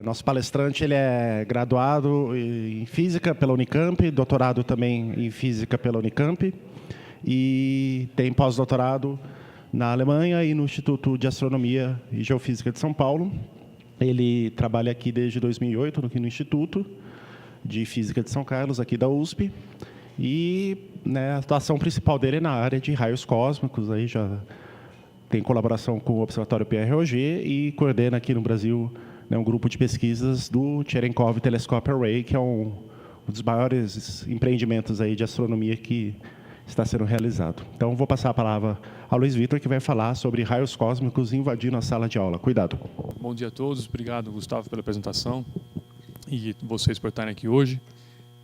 Nosso palestrante ele é graduado em Física pela Unicamp, doutorado também em Física pela Unicamp e tem pós-doutorado na Alemanha e no Instituto de Astronomia e Geofísica de São Paulo. Ele trabalha aqui desde 2008 aqui no Instituto de Física de São Carlos, aqui da USP. E a atuação principal dele é na área de raios cósmicos. Aí já tem colaboração com o Observatório Pierre Auger e coordena aqui no Brasil um grupo de pesquisas do Cherenkov Telescope Array, que é um dos maiores empreendimentos aí de astronomia que está sendo realizado. Então, vou passar a palavra ao Luiz Vitor, que vai falar sobre raios cósmicos invadindo a sala de aula. Cuidado. Bom dia a todos. Obrigado, Gustavo, pela apresentação e vocês por estarem aqui hoje.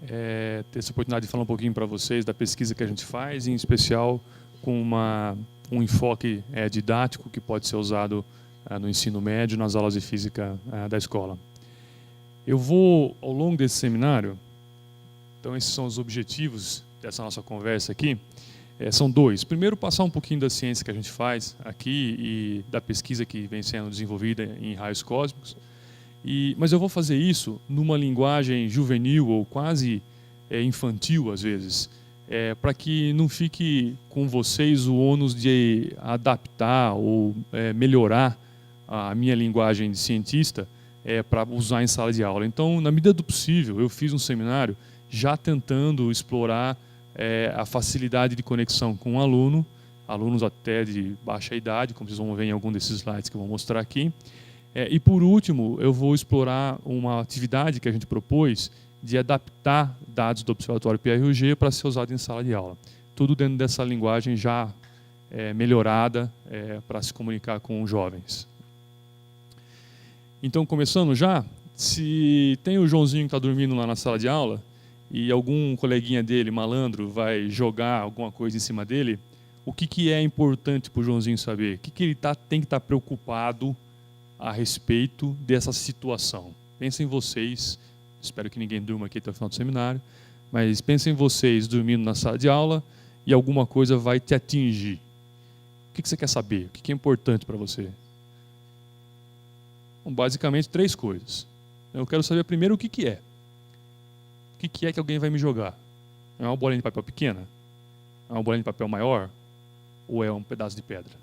Ter essa oportunidade de falar um pouquinho para vocês da pesquisa que a gente faz, em especial com um enfoque didático que pode ser usado no ensino médio, nas aulas de física da escola. Eu vou, ao longo desse seminário, então esses são os objetivos dessa nossa conversa aqui, são dois. Primeiro, passar um pouquinho da ciência que a gente faz aqui e da pesquisa que vem sendo desenvolvida em raios cósmicos. Mas eu vou fazer isso numa linguagem juvenil ou quase infantil, às vezes, para que não fique com vocês o ônus de adaptar ou melhorar a minha linguagem de cientista para usar em sala de aula. Então, na medida do possível, eu fiz um seminário já tentando explorar a facilidade de conexão com o aluno, alunos até de baixa idade, como vocês vão ver em algum desses slides que eu vou mostrar aqui. E, por último, eu vou explorar uma atividade que a gente propôs de adaptar dados do Observatório Pierre Auger para ser usado em sala de aula. Tudo dentro dessa linguagem já melhorada para se comunicar com os jovens. Então, começando já, se tem o Joãozinho que está dormindo lá na sala de aula e algum coleguinha dele, malandro, vai jogar alguma coisa em cima dele, o que é importante para o Joãozinho saber? O que ele tem que estar preocupado a respeito dessa situação? Pensem vocês, espero que ninguém durma aqui até o final do seminário, mas pensem vocês dormindo na sala de aula e alguma coisa vai te atingir. O que você quer saber? O que é importante para você? Bom, basicamente, 3 coisas. Eu quero saber primeiro o que é. O que é que alguém vai me jogar? É uma bolinha de papel pequena? É uma bolinha de papel maior? Ou é um pedaço de pedra?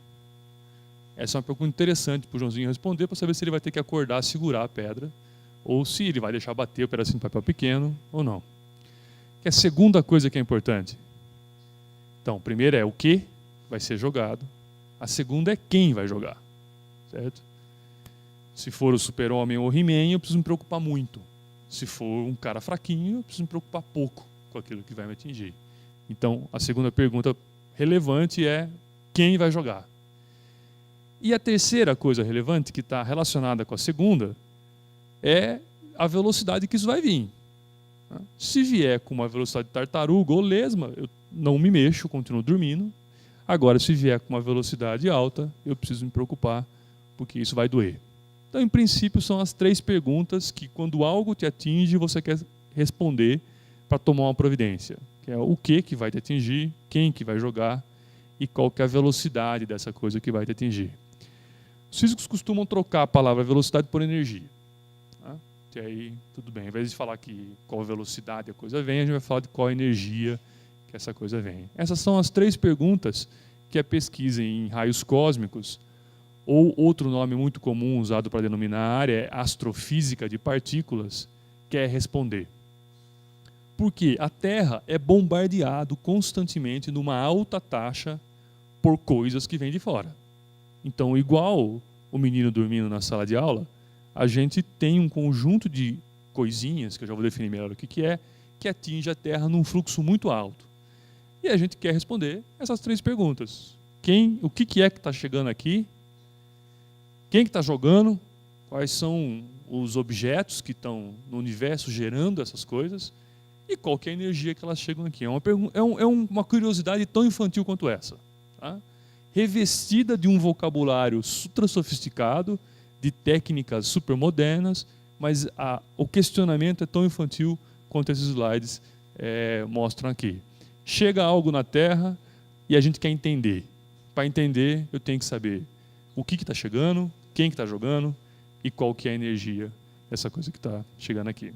Essa é uma pergunta interessante para o Joãozinho responder, para saber se ele vai ter que acordar, segurar a pedra, ou se ele vai deixar bater o pedacinho de papel pequeno ou não. Que é a segunda coisa que é importante. Então, a primeira é o que vai ser jogado. A segunda é quem vai jogar. Certo? Se for o Super-Homem ou o He-Man, eu preciso me preocupar muito. Se for um cara fraquinho, eu preciso me preocupar pouco com aquilo que vai me atingir. Então, a segunda pergunta relevante é quem vai jogar. E a terceira coisa relevante, que está relacionada com a segunda, é a velocidade que isso vai vir. Se vier com uma velocidade de tartaruga ou lesma, eu não me mexo, continuo dormindo. Agora, se vier com uma velocidade alta, eu preciso me preocupar, porque isso vai doer. Então, em princípio, são as 3 perguntas que, quando algo te atinge, você quer responder para tomar uma providência. Que é o que vai te atingir, quem que vai jogar e qual que é a velocidade dessa coisa que vai te atingir. Os físicos costumam trocar a palavra velocidade por energia. E aí, tudo bem. Ao invés de falar que qual velocidade a coisa vem, a gente vai falar de qual energia que essa coisa vem. Essas são as 3 perguntas que a pesquisa em raios cósmicos, ou outro nome muito comum usado para denominar a área é astrofísica de partículas, quer responder. Porque a Terra é bombardeado constantemente numa alta taxa por coisas que vêm de fora. Então, igual o menino dormindo na sala de aula, a gente tem um conjunto de coisinhas, que eu já vou definir melhor o que é, que atinge a Terra num fluxo muito alto. E a gente quer responder essas 3 perguntas. O que é que está chegando aqui? Quem que está jogando? Quais são os objetos que estão no universo gerando essas coisas? E qual que é a energia que elas chegam aqui? É uma curiosidade tão infantil quanto essa. Tá? Revestida de um vocabulário ultra sofisticado, de técnicas super modernas, mas o questionamento é tão infantil quanto esses slides mostram aqui. Chega algo na Terra e a gente quer entender. Para entender, eu tenho que saber o que está chegando, quem que está jogando e qual que é a energia essa coisa que está chegando aqui.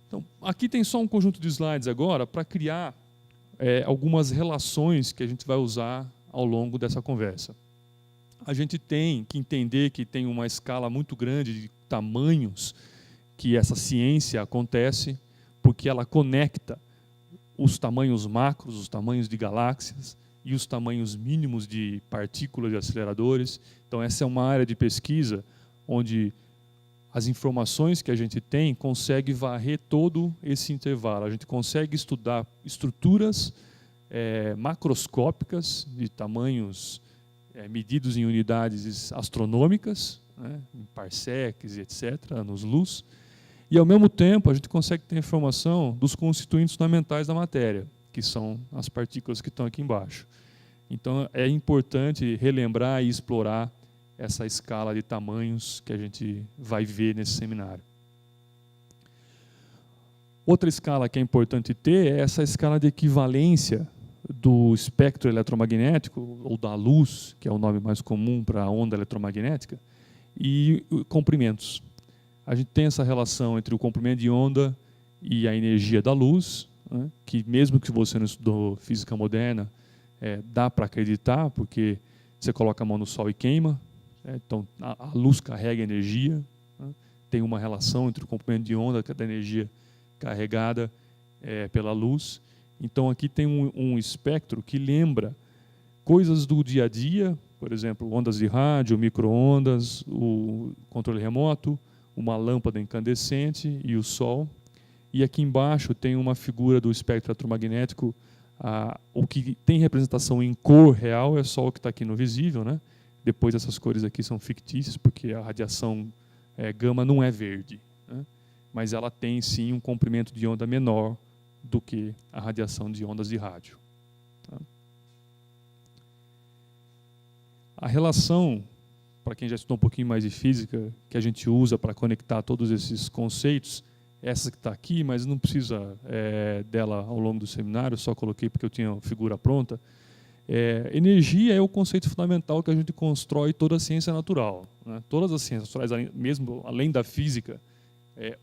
Então, aqui tem só um conjunto de slides agora para criar algumas relações que a gente vai usar ao longo dessa conversa. A gente tem que entender que tem uma escala muito grande de tamanhos que essa ciência acontece, porque ela conecta os tamanhos macros, os tamanhos de galáxias e os tamanhos mínimos de partículas de aceleradores. Então, essa é uma área de pesquisa onde as informações que a gente tem consegue varrer todo esse intervalo. A gente consegue estudar estruturas macroscópicas de tamanhos medidos em unidades astronômicas, né, em parsecs, etc., anos-luz. E, ao mesmo tempo, a gente consegue ter informação dos constituintes fundamentais da matéria, que são as partículas que estão aqui embaixo. Então, é importante relembrar e explorar essa escala de tamanhos que a gente vai ver nesse seminário. Outra escala que é importante ter é essa escala de equivalência do espectro eletromagnético, ou da luz, que é o nome mais comum para a onda eletromagnética, e comprimentos. A gente tem essa relação entre o comprimento de onda e a energia da luz, né, que mesmo que você não estudou física moderna, dá para acreditar, porque você coloca a mão no sol e queima. Então, a luz carrega energia, né? Tem uma relação entre o comprimento de onda da energia carregada pela luz. Então, aqui tem um espectro que lembra coisas do dia a dia, por exemplo, ondas de rádio, micro-ondas, o controle remoto, uma lâmpada incandescente e o sol. E aqui embaixo tem uma figura do espectro eletromagnético. O que tem representação em cor real é só o que está aqui no visível, né? Depois essas cores aqui são fictícias, porque a radiação gama não é verde, né? Mas ela tem sim um comprimento de onda menor do que a radiação de ondas de rádio. Tá? A relação, para quem já estudou um pouquinho mais de física, que a gente usa para conectar todos esses conceitos, essa que está aqui, mas não precisa dela ao longo do seminário, só coloquei porque eu tinha a figura pronta. Energia é o conceito fundamental que a gente constrói toda a ciência natural, né? Todas as ciências naturais, mesmo além da física,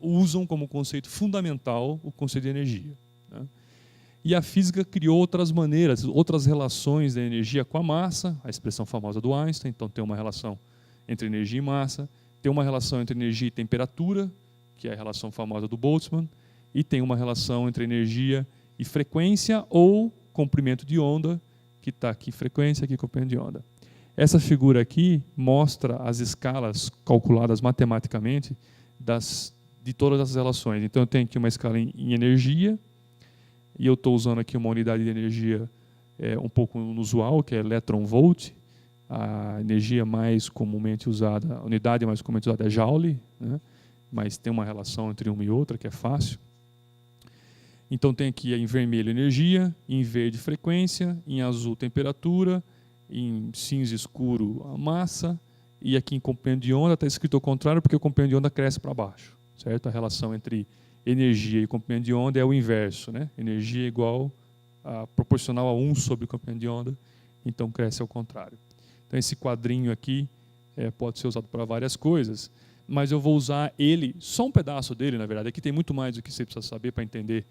usam como conceito fundamental o conceito de energia, né? E a física criou outras maneiras, outras relações da energia com a massa, a expressão famosa do Einstein. Então, tem uma relação entre energia e massa, tem uma relação entre energia e temperatura, que é a relação famosa do Boltzmann, e tem uma relação entre energia e frequência ou comprimento de onda, que está aqui frequência, aqui comprimento de onda. Essa figura aqui mostra as escalas calculadas matematicamente de todas essas relações. Então, eu tenho aqui uma escala em energia, e eu estou usando aqui uma unidade de energia um pouco inusual, que é electron-volt. A energia mais comumente usada, a unidade mais comumente usada é Joule, né? Mas tem uma relação entre uma e outra, que é fácil. Então, tem aqui em vermelho energia, em verde frequência, em azul temperatura, em cinza escuro a massa, e aqui em comprimento de onda está escrito ao contrário, porque o comprimento de onda cresce para baixo, certo? A relação entre energia e comprimento de onda é o inverso, né? Energia é igual proporcional a 1 sobre o comprimento de onda, então cresce ao contrário. Então, esse quadrinho aqui pode ser usado para várias coisas, mas eu vou usar ele, só um pedaço dele, na verdade. Aqui tem muito mais do que você precisa saber para entender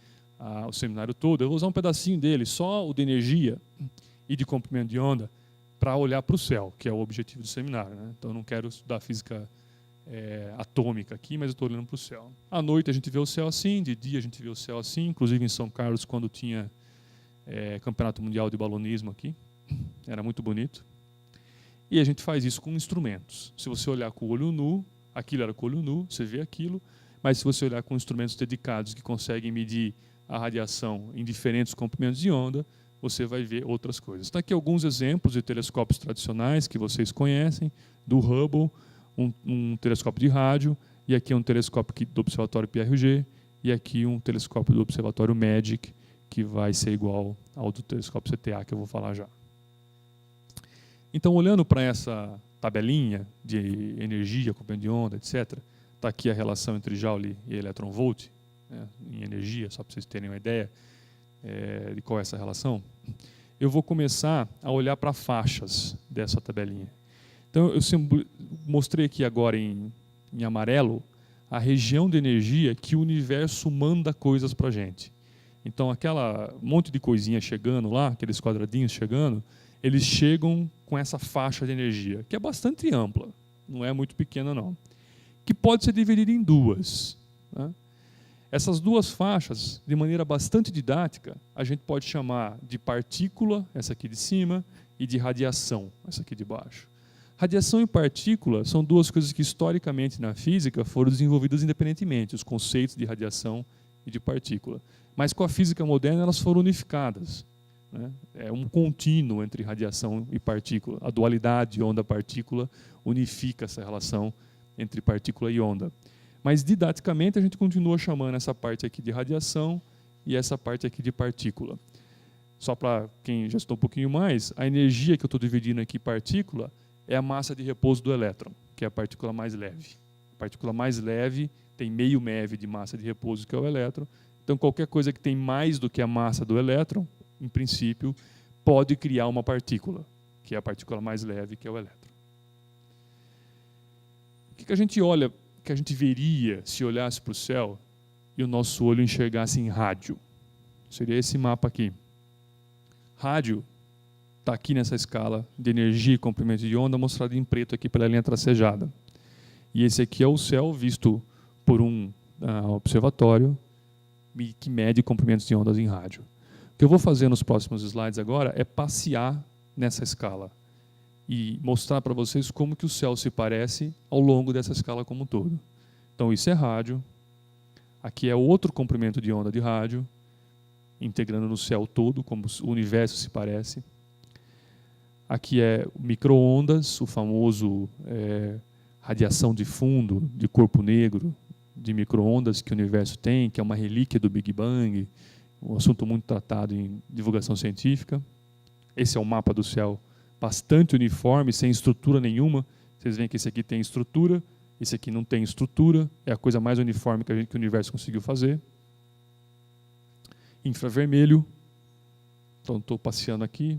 o seminário todo. Eu vou usar um pedacinho dele, só o de energia e de comprimento de onda, para olhar para o céu, que é o objetivo do seminário, né? Então, eu não quero estudar física atômica aqui, mas eu estou olhando para o céu. À noite a gente vê o céu assim, de dia a gente vê o céu assim, inclusive em São Carlos, quando tinha campeonato mundial de balonismo aqui, era muito bonito. E a gente faz isso com instrumentos. Se você olhar com o olho nu, aquilo era com o olho nu, você vê aquilo, mas se você olhar com instrumentos dedicados que conseguem medir a radiação em diferentes comprimentos de onda, você vai ver outras coisas. Está aqui alguns exemplos de telescópios tradicionais que vocês conhecem, do Hubble, um telescópio de rádio, e aqui um telescópio do Observatório PRG, e aqui um telescópio do Observatório MAGIC, que vai ser igual ao do telescópio CTA, que eu vou falar já. Então, olhando para essa tabelinha de energia, comprimento de onda, etc., está aqui a relação entre Joule e electron-volt, né, em energia, só para vocês terem uma ideia de qual é essa relação. Eu vou começar a olhar para faixas dessa tabelinha. Então, eu mostrei aqui agora em em amarelo, a região de energia que o universo manda coisas para a gente. Então, aquela monte de coisinha chegando lá, aqueles quadradinhos chegando, eles chegam com essa faixa de energia, que é bastante ampla, não é muito pequena não, que pode ser dividida em duas, né? Essas duas faixas, de maneira bastante didática, a gente pode chamar de partícula, essa aqui de cima, e de radiação, essa aqui de baixo. Radiação e partícula são duas coisas que historicamente na física foram desenvolvidas independentemente, os conceitos de radiação e de partícula. Mas com a física moderna elas foram unificadas, né? É um contínuo entre radiação e partícula. A dualidade onda-partícula unifica essa relação entre partícula e onda. Mas didaticamente a gente continua chamando essa parte aqui de radiação e essa parte aqui de partícula. Só para quem já estudou um pouquinho mais, a energia que eu estou dividindo aqui partícula é a massa de repouso do elétron, que é a partícula mais leve. A partícula mais leve tem meio MeV de massa de repouso, que é o elétron. Então, qualquer coisa que tem mais do que a massa do elétron, em princípio, pode criar uma partícula, que é a partícula mais leve, que é o elétron. O que a gente olha, que a gente veria se olhasse para o céu e o nosso olho enxergasse em rádio? Seria esse mapa aqui. Rádio está aqui nessa escala de energia e comprimento de onda, mostrado em preto aqui pela linha tracejada. E esse aqui é o céu visto por um observatório que mede comprimentos de ondas em rádio. O que eu vou fazer nos próximos slides agora é passear nessa escala e mostrar para vocês como que o céu se parece ao longo dessa escala como um todo. Então, isso é rádio. Aqui é outro comprimento de onda de rádio, integrando no céu todo, como o universo se parece. Aqui é micro-ondas, o famoso radiação de fundo, de corpo negro, de micro-ondas que o universo tem, que é uma relíquia do Big Bang, um assunto muito tratado em divulgação científica. Esse é o mapa do céu bastante uniforme, sem estrutura nenhuma. Vocês veem que esse aqui tem estrutura, esse aqui não tem estrutura, é a coisa mais uniforme que o universo conseguiu fazer. Infravermelho, então estou passeando aqui.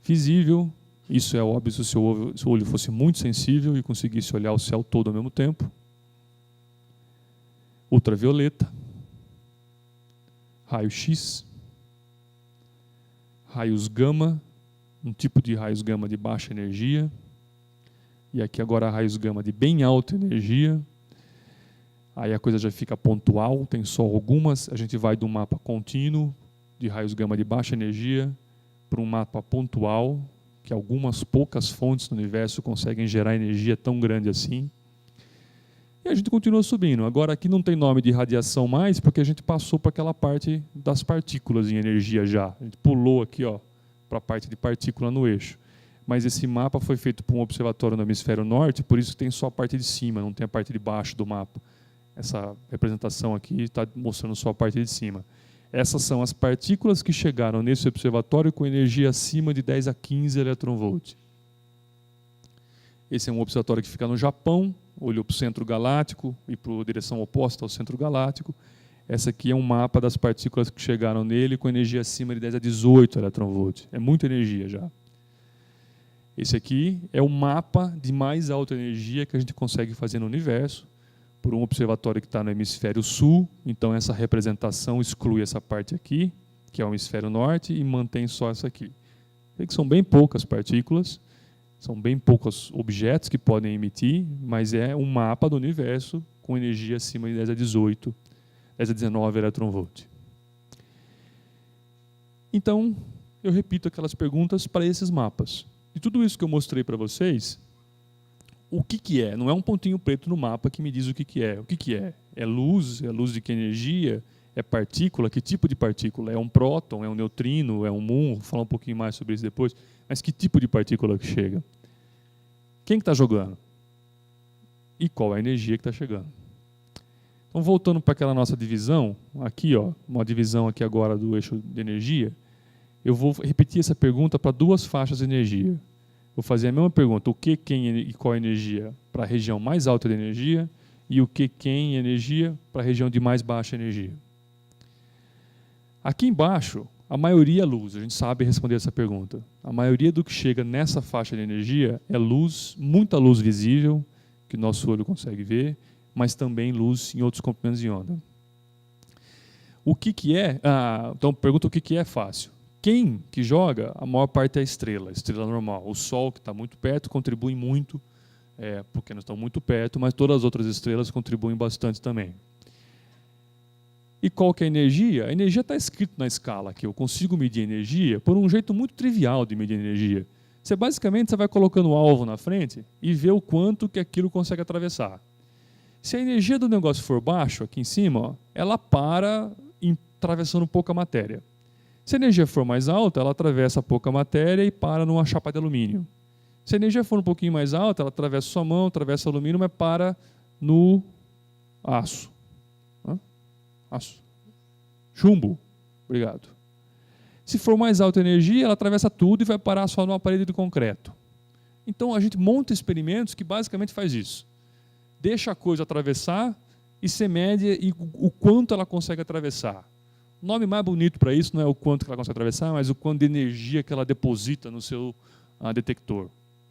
Visível, isso é óbvio se o seu olho fosse muito sensível e conseguisse olhar o céu todo ao mesmo tempo. Ultravioleta, raio-x, raios gama, um tipo de raios gama de baixa energia, e aqui agora raios gama de bem alta energia. Aí a coisa já fica pontual, tem só algumas, a gente vai de um mapa contínuo de raios gama de baixa energia para um mapa pontual, que algumas poucas fontes no universo conseguem gerar energia tão grande assim. E a gente continua subindo. Agora aqui não tem nome de radiação mais, porque a gente passou para aquela parte das partículas em energia já. A gente pulou aqui, ó, para a parte de partícula no eixo. Mas esse mapa foi feito por um observatório no hemisfério norte, por isso tem só a parte de cima, não tem a parte de baixo do mapa. Essa representação aqui está mostrando só a parte de cima. Essas são as partículas que chegaram nesse observatório com energia acima de 10 a 15 eletronvolt. Esse é um observatório que fica no Japão, olhou para o centro galáctico e para a direção oposta ao centro galáctico. Essa aqui é um mapa das partículas que chegaram nele com energia acima de 10 a 18 eletronvolt. É muita energia já. Esse aqui é o mapa de mais alta energia que a gente consegue fazer no universo, por um observatório que está no hemisfério sul. Então essa representação exclui essa parte aqui, que é o hemisfério norte, e mantém só essa aqui. Que são bem poucas partículas, são bem poucos objetos que podem emitir, mas é um mapa do universo com energia acima de 10 a 18, 10 a 19 eletronvolt. Então, eu repito aquelas perguntas para esses mapas. De tudo isso que eu mostrei para vocês, o que é? Não é um pontinho preto no mapa que me diz o que é. O que é? É luz? É luz de que energia? É partícula? Que tipo de partícula? É um próton? É um neutrino? É um muon? Vou falar um pouquinho mais sobre isso depois. Mas que tipo de partícula que chega? Quem que está jogando? E qual é a energia que está chegando? Então, voltando para aquela nossa divisão, aqui, ó, uma divisão aqui agora do eixo de energia, eu vou repetir essa pergunta para duas faixas de energia. Vou fazer a mesma pergunta, o que, quem e qual energia para a região mais alta de energia e o que, quem e energia para a região de mais baixa energia. Aqui embaixo, a maioria é luz, a gente sabe responder essa pergunta. A maioria do que chega nessa faixa de energia é luz, muita luz visível, que nosso olho consegue ver, mas também luz em outros comprimentos de onda. O que é? Então, pergunta o que é fácil. Quem que joga, a maior parte é a estrela normal. O Sol, que está muito perto, contribui muito, porque nós estamos muito perto, mas todas as outras estrelas contribuem bastante também. E qual que é a energia? A energia está escrito na escala aqui. Eu consigo medir a energia por um jeito muito trivial de medir a energia. Basicamente, você vai colocando o alvo na frente e vê o quanto que aquilo consegue atravessar. Se a energia do negócio for baixa, aqui em cima, ó, ela para atravessando pouca matéria. Se a energia for mais alta, ela atravessa pouca matéria e para numa chapa de alumínio. Se a energia for um pouquinho mais alta, ela atravessa sua mão, atravessa o alumínio, mas para no aço. Aço. Chumbo. Obrigado. Se for mais alta a energia, ela atravessa tudo e vai parar só numa parede de concreto. Então a gente monta experimentos que basicamente faz isso. Deixa a coisa atravessar e se mede o quanto ela consegue atravessar. O nome mais bonito para isso não é o quanto que ela consegue atravessar, mas o quanto de energia que ela deposita no seu detector.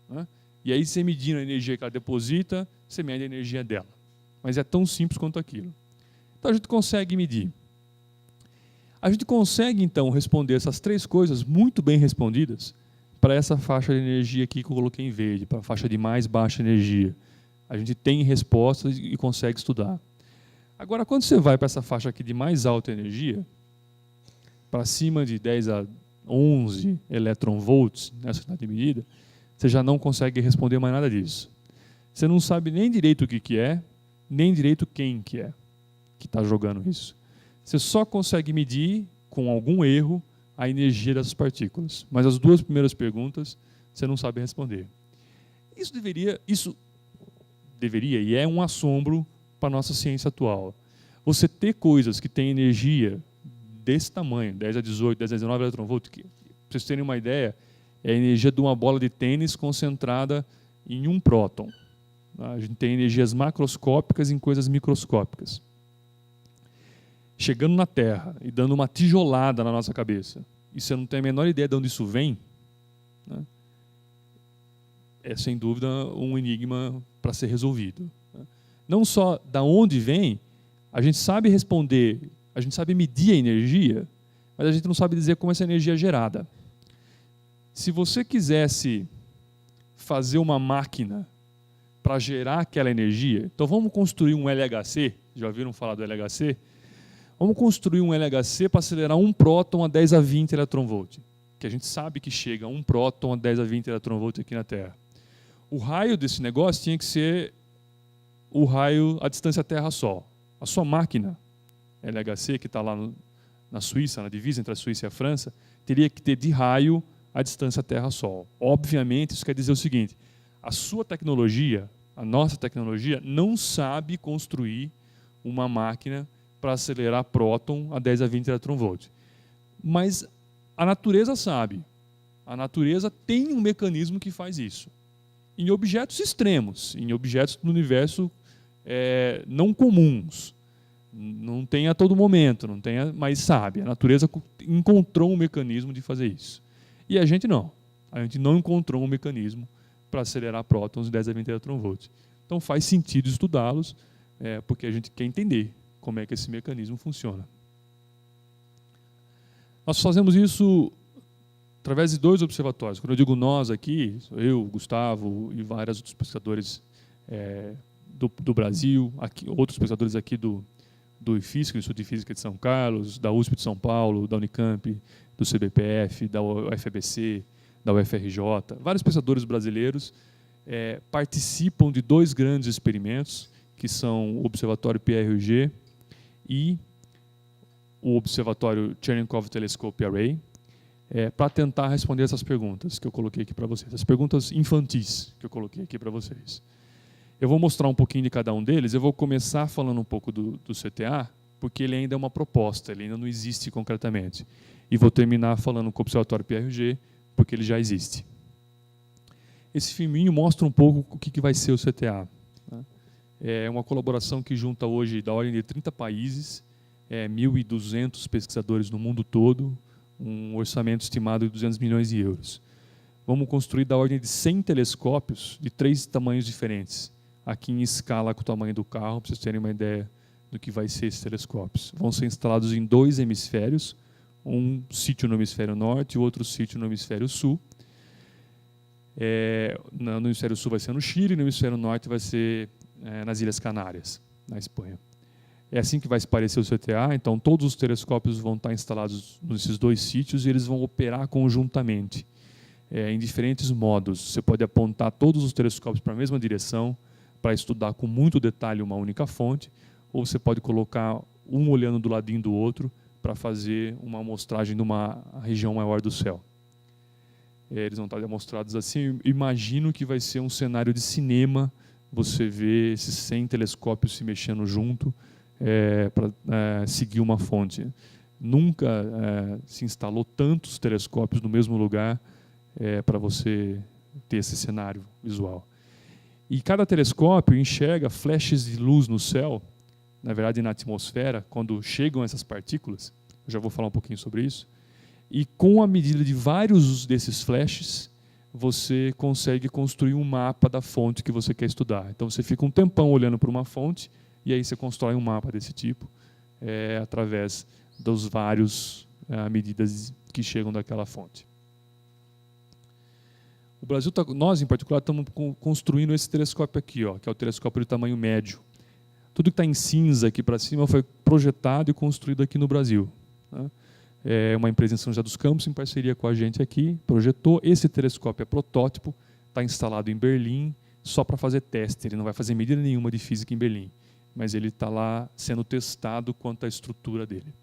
Né? E aí, você medindo a energia que ela deposita, você mede a energia dela. Mas é tão simples quanto aquilo. Então a gente consegue medir. A gente consegue, então, responder essas três coisas muito bem respondidas para essa faixa de energia aqui que eu coloquei em verde, para a faixa de mais baixa energia. A gente tem respostas e consegue estudar. Agora, quando você vai para essa faixa aqui de mais alta energia, para cima de 10 a 11 eletronvolts nessa unidade de medida, você já não consegue responder mais nada disso. Você não sabe nem direito o que é, nem direito quem que é que está jogando isso. Você só consegue medir, com algum erro, a energia dessas partículas. Mas as duas primeiras perguntas, você não sabe responder. Isso deveria e é um assombro para a nossa ciência atual. Você ter coisas que têm energia desse tamanho, 10 a 18, 10 a 19 eletronvolts, para vocês terem uma ideia, é a energia de uma bola de tênis concentrada em um próton. A gente tem energias macroscópicas em coisas microscópicas. Chegando na Terra e dando uma tijolada na nossa cabeça, e você não tem a menor ideia de onde isso vem, né? É sem dúvida um enigma para ser resolvido. Né? Não só da onde vem, a gente sabe responder, a gente sabe medir a energia, mas a gente não sabe dizer como essa energia é gerada. Se você quisesse fazer uma máquina para gerar aquela energia, então vamos construir um LHC, já ouviram falar do LHC? Vamos construir um LHC para acelerar um próton a 10 a 20 eletronvolts, que a gente sabe que chega a um próton a 10 a 20 eletronvolts aqui na Terra. O raio desse negócio tinha que ser o raio, a distância Terra-Sol. A sua máquina LHC, que está lá na Suíça, na divisa entre a Suíça e a França, teria que ter de raio a distância Terra-Sol. Obviamente, isso quer dizer o seguinte, a sua tecnologia, a nossa tecnologia, não sabe construir uma máquina para acelerar próton a 10 a 20 eletronvolts. Mas a natureza sabe. A natureza tem um mecanismo que faz isso. Em objetos extremos, em objetos do universo não comuns. Não tem a todo momento, mas sabe. A natureza encontrou um mecanismo de fazer isso. E a gente não. A gente não encontrou um mecanismo para acelerar prótons de 10 a 20 eletronvolts. Então faz sentido estudá-los, porque a gente quer entender como é que esse mecanismo funciona. Nós fazemos isso através de 2 observatórios. Quando eu digo nós aqui, sou eu, Gustavo e vários outros pesquisadores do Brasil, outros pesquisadores aqui do IFISC, do Instituto de Física de São Carlos, da USP de São Paulo, da Unicamp, do CBPF, da UFABC, da UFRJ. Vários pesquisadores brasileiros participam de 2 grandes experimentos, que são o Observatório PRG e o Observatório Cherenkov Telescope Array, para tentar responder essas perguntas que eu coloquei aqui para vocês, as perguntas infantis que eu coloquei aqui para vocês. Eu vou mostrar um pouquinho de cada um deles, eu vou começar falando um pouco do CTA, porque ele ainda é uma proposta, ele ainda não existe concretamente. E vou terminar falando com o Observatório PRG, porque ele já existe. Esse filminho mostra um pouco o que vai ser o CTA. É uma colaboração que junta hoje da ordem de 30 países, 1.200 pesquisadores no mundo todo, um orçamento estimado de 200 milhões de euros. Vamos construir da ordem de 100 telescópios de 3 tamanhos diferentes. aqui em escala com o tamanho do carro, para vocês terem uma ideia do que vai ser esses telescópios. Vão ser instalados em 2 hemisférios, um sítio no hemisfério norte e outro sítio no hemisfério sul. No hemisfério sul vai ser no Chile, no hemisfério norte vai ser nas Ilhas Canárias, na Espanha. É assim que vai se parecer o CTA, então todos os telescópios vão estar instalados nesses 2 sítios e eles vão operar conjuntamente, em diferentes modos. Você pode apontar todos os telescópios para a mesma direção, para estudar com muito detalhe uma única fonte, ou você pode colocar um olhando do ladinho do outro para fazer uma amostragem de uma região maior do céu. Eles vão estar demonstrados assim. Imagino que vai ser um cenário de cinema, você vê esses 100 telescópios se mexendo junto para seguir uma fonte. Nunca se instalou tantos telescópios no mesmo lugar para você ter esse cenário visual. E cada telescópio enxerga flashes de luz no céu, na verdade na atmosfera, quando chegam essas partículas. Eu já vou falar um pouquinho sobre isso. E com a medida de vários desses flashes, você consegue construir um mapa da fonte que você quer estudar. Então você fica um tempão olhando para uma fonte e aí você constrói um mapa desse tipo através dos vários medidas que chegam daquela fonte. O Brasil, nós em particular, estamos construindo esse telescópio aqui, que é o telescópio de tamanho médio. Tudo que está em cinza aqui para cima foi projetado e construído aqui no Brasil. É uma empresa em São José dos Campos, em parceria com a gente aqui, projetou. Esse telescópio é protótipo, está instalado em Berlim, só para fazer teste. Ele não vai fazer medida nenhuma de física em Berlim, mas ele está lá sendo testado quanto à estrutura dele.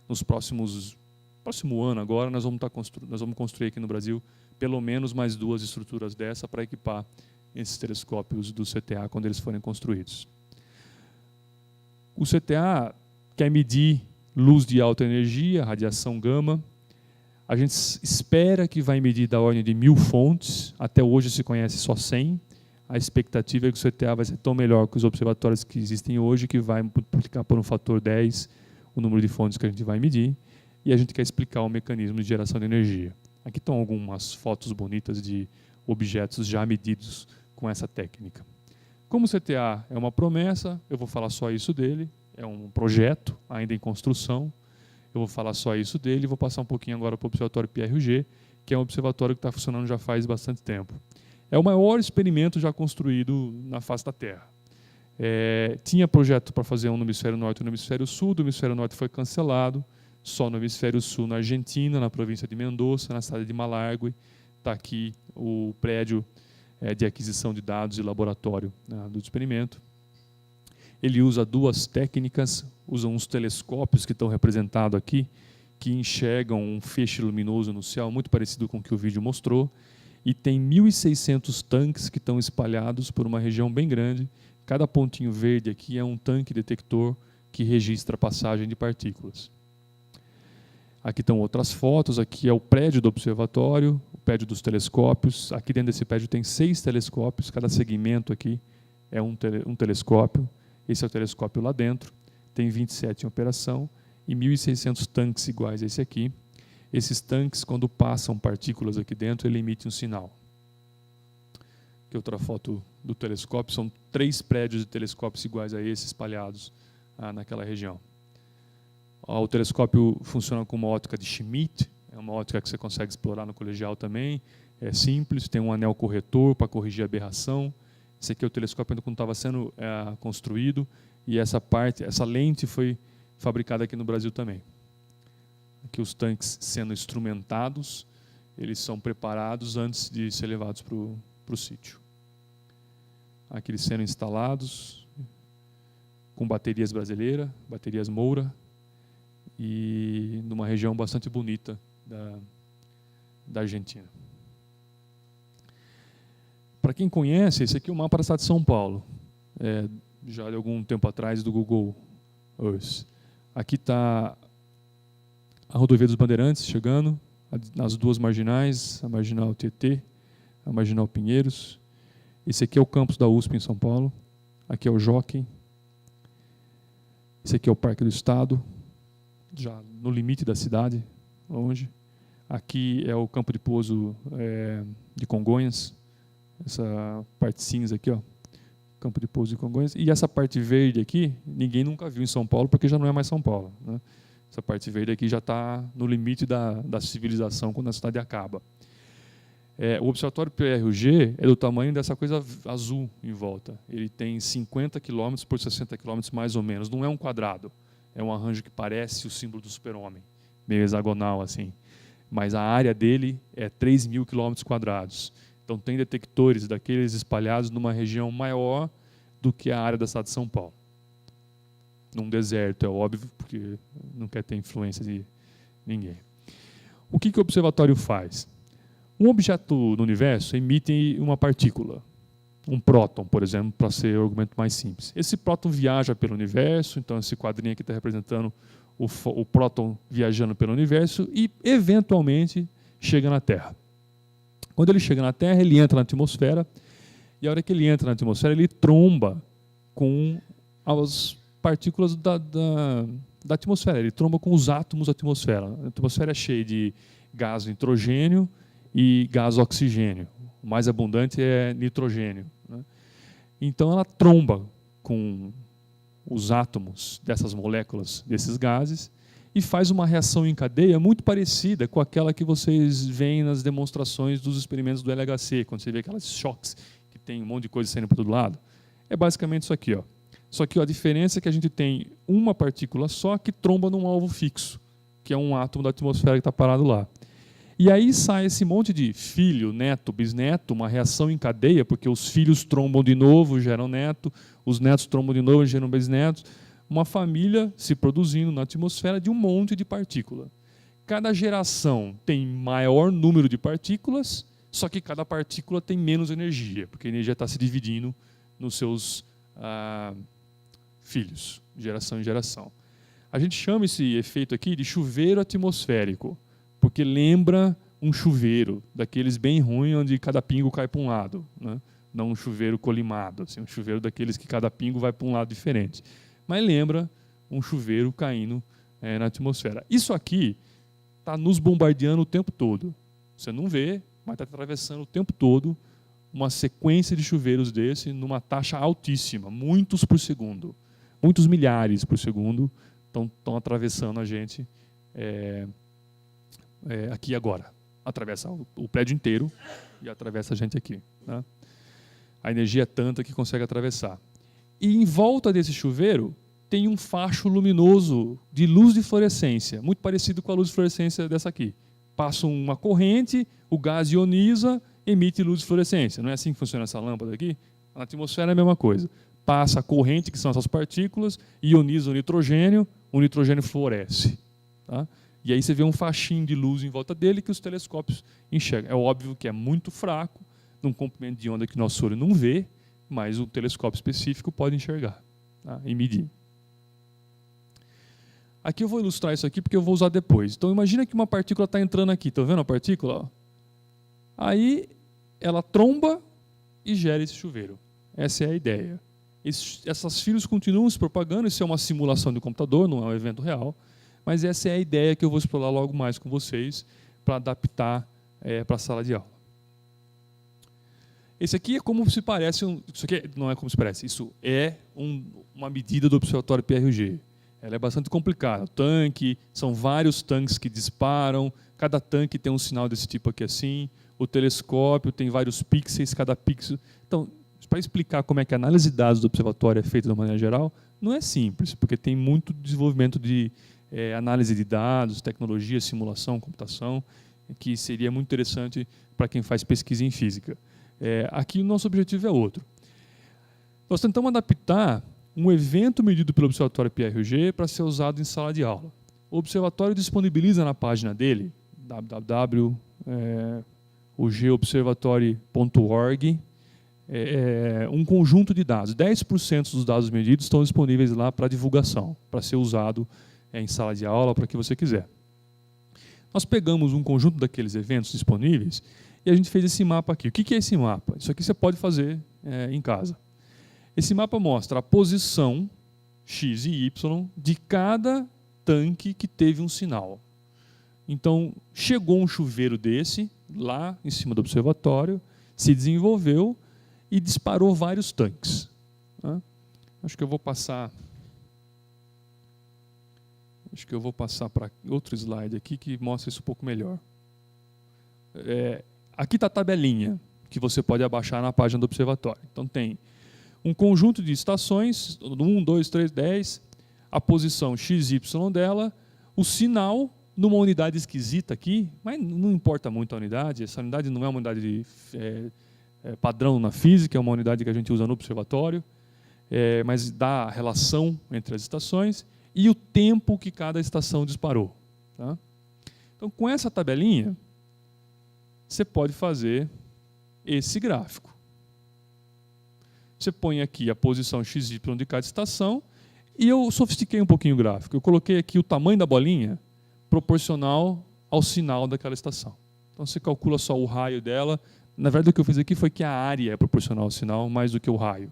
Nos próximo ano agora, nós vamos construir aqui no Brasil pelo menos mais 2 estruturas dessa para equipar esses telescópios do CTA quando eles forem construídos. O CTA quer medir luz de alta energia, radiação gama. A gente espera que vai medir da ordem de 1000 fontes. Até hoje se conhece só 100. A expectativa é que o CTA vai ser tão melhor que os observatórios que existem hoje, que vai multiplicar por um fator 10 o número de fontes que a gente vai medir. E a gente quer explicar o mecanismo de geração de energia. Aqui estão algumas fotos bonitas de objetos já medidos com essa técnica. Como o CTA é uma promessa, eu vou falar só isso dele. É um projeto ainda em construção. Eu vou falar só isso dele e vou passar um pouquinho agora para o Observatório PRG, que é um observatório que está funcionando já faz bastante tempo. É o maior experimento já construído na face da Terra. Tinha projeto para fazer um no hemisfério norte e no hemisfério sul. Do hemisfério norte foi cancelado. Só no hemisfério sul, na Argentina, na província de Mendoza, na cidade de Malargüe. Está aqui o prédio de aquisição de dados e laboratório do experimento. Ele usa 2 técnicas, usa uns telescópios que estão representados aqui, que enxergam um feixe luminoso no céu, muito parecido com o que o vídeo mostrou, e tem 1.600 tanques que estão espalhados por uma região bem grande. Cada pontinho verde aqui é um tanque detector que registra a passagem de partículas. Aqui estão outras fotos, aqui é o prédio do observatório, o prédio dos telescópios. Aqui dentro desse prédio tem 6 telescópios, cada segmento aqui é um telescópio. Esse é o telescópio lá dentro, tem 27 em operação e 1.600 tanques iguais a esse aqui. Esses tanques, quando passam partículas aqui dentro, ele emite um sinal. Aqui outra foto do telescópio, são 3 prédios de telescópios iguais a esse espalhados naquela região. O telescópio funciona com uma ótica de Schmidt, é uma ótica que você consegue explorar no colegial também. É simples, tem um anel corretor para corrigir a aberração. Esse aqui é o telescópio quando estava sendo construído, e essa lente foi fabricada aqui no Brasil também. Aqui os tanques sendo instrumentados, eles são preparados antes de ser levados para o sítio. Aqui eles sendo instalados com baterias brasileiras, baterias Moura, e numa região bastante bonita da Argentina. Para quem conhece, esse aqui é o mapa da cidade de São Paulo, já de algum tempo atrás do Google Earth. Aqui está a rodovia dos Bandeirantes chegando, nas 2 marginais, a Marginal Tietê, a Marginal Pinheiros. Esse aqui é o campus da USP em São Paulo. Aqui é o Jockey. Esse aqui é o Parque do Estado, já no limite da cidade, longe. Aqui é o campo de pouso de Congonhas, essa parte cinza aqui, campo de pouso de Congonhas. E essa parte verde aqui, ninguém nunca viu em São Paulo, porque já não é mais São Paulo, né? Essa parte verde aqui já está no limite da civilização quando a cidade acaba. O Observatório PRG é do tamanho dessa coisa azul em volta. Ele tem 50 km por 60 km mais ou menos. Não é um quadrado. É um arranjo que parece o símbolo do super-homem, meio hexagonal assim. Mas a área dele é 3.000 km². Então tem detectores daqueles espalhados numa região maior do que a área da cidade de São Paulo. Num deserto, é óbvio, porque não quer ter influência de ninguém. O que o observatório faz? Um objeto no universo emite uma partícula, um próton, por exemplo, para ser o argumento mais simples. Esse próton viaja pelo universo, então esse quadrinho aqui está representando o próton viajando pelo universo e, eventualmente, chega na Terra. Quando ele chega na Terra, ele entra na atmosfera, e a hora que ele entra na atmosfera, ele tromba com as partículas da atmosfera, ele tromba com os átomos da atmosfera. A atmosfera é cheia de gás nitrogênio e gás oxigênio. O mais abundante é nitrogênio, né? Então ela tromba com os átomos dessas moléculas, desses gases, e faz uma reação em cadeia muito parecida com aquela que vocês veem nas demonstrações dos experimentos do LHC, quando você vê aquelas choques que tem um monte de coisa saindo para todo lado. É basicamente isso aqui, ó. Só que a diferença é que a gente tem uma partícula só que tromba num alvo fixo, que é um átomo da atmosfera que está parado lá. E aí sai esse monte de filho, neto, bisneto, uma reação em cadeia, porque os filhos trombam de novo, geram neto, os netos trombam de novo, geram bisnetos. Uma família se produzindo na atmosfera de um monte de partícula. Cada geração tem maior número de partículas, só que cada partícula tem menos energia, porque a energia está se dividindo nos seus filhos, geração em geração. A gente chama esse efeito aqui de chuveiro atmosférico, porque lembra um chuveiro, daqueles bem ruins, onde cada pingo cai para um lado, né? Não um chuveiro colimado, assim, um chuveiro daqueles que cada pingo vai para um lado diferente. Mas lembra um chuveiro caindo na atmosfera. Isso aqui está nos bombardeando o tempo todo. Você não vê, mas está atravessando o tempo todo uma sequência de chuveiros desse numa taxa altíssima, muitos por segundo. Muitos milhares por segundo estão atravessando a gente aqui agora. Atravessa o prédio inteiro e atravessa a gente aqui, né? A energia é tanta que consegue atravessar. E em volta desse chuveiro tem um facho luminoso de luz de fluorescência, muito parecido com a luz de fluorescência dessa aqui. Passa uma corrente, o gás ioniza, emite luz de fluorescência. Não é assim que funciona essa lâmpada aqui? Na atmosfera é a mesma coisa. Passa a corrente, que são essas partículas, ioniza o nitrogênio fluoresce. Tá? E aí você vê um faixinho de luz em volta dele que os telescópios enxergam. É óbvio que é muito fraco, num comprimento de onda que nosso olho não vê, mas o telescópio específico pode enxergar, tá? E medir. Aqui eu vou ilustrar isso aqui porque eu vou usar depois. Então imagina que uma partícula está entrando aqui, estão vendo a partícula? Aí ela tromba e gera esse chuveiro. Essa é a ideia. Essas filas continuam se propagando, isso é uma simulação de computador, não é um evento real, mas essa é a ideia que eu vou explorar logo mais com vocês para adaptar para a sala de aula. Esse aqui é como se parece, isso aqui não é como se parece, isso é uma medida do Observatório PRG. Ela é bastante complicada. O tanque, são vários tanques que disparam, cada tanque tem um sinal desse tipo aqui assim, o telescópio tem vários pixels, cada pixel. Então, para explicar como é que a análise de dados do observatório é feita de uma maneira geral, não é simples, porque tem muito desenvolvimento de análise de dados, tecnologia, simulação, computação, que seria muito interessante para quem faz pesquisa em física. Aqui o nosso objetivo é outro. Nós tentamos adaptar um evento medido pelo Observatório PRG para ser usado em sala de aula. O observatório disponibiliza na página dele, www.ugobservatory.org, um conjunto de dados. 10% dos dados medidos estão disponíveis lá para divulgação, para ser usado em sala de aula, para o que você quiser. Nós pegamos um conjunto daqueles eventos disponíveis e a gente fez esse mapa aqui. O que é esse mapa? Isso aqui você pode fazer em casa. Esse mapa mostra a posição X e Y de cada tanque que teve um sinal. Então, chegou um chuveiro desse, lá em cima do observatório, se desenvolveu e disparou vários tanques. Tá? Acho que eu vou passar para outro slide aqui que mostra isso um pouco melhor. Aqui está a tabelinha que você pode abaixar na página do observatório. Então tem um conjunto de estações, 1, 2, 3, 10, a posição XY dela, o sinal numa unidade esquisita aqui, mas não importa muito a unidade, essa unidade não é uma unidade padrão na física, é uma unidade que a gente usa no observatório, mas dá a relação entre as estações e o tempo que cada estação disparou. Tá? Então, com essa tabelinha, você pode fazer esse gráfico. Você põe aqui a posição XY de cada estação e eu sofistiquei um pouquinho o gráfico. Eu coloquei aqui o tamanho da bolinha proporcional ao sinal daquela estação. Então, você calcula só o raio dela. Na verdade, o que eu fiz aqui foi que a área é proporcional ao sinal mais do que o raio.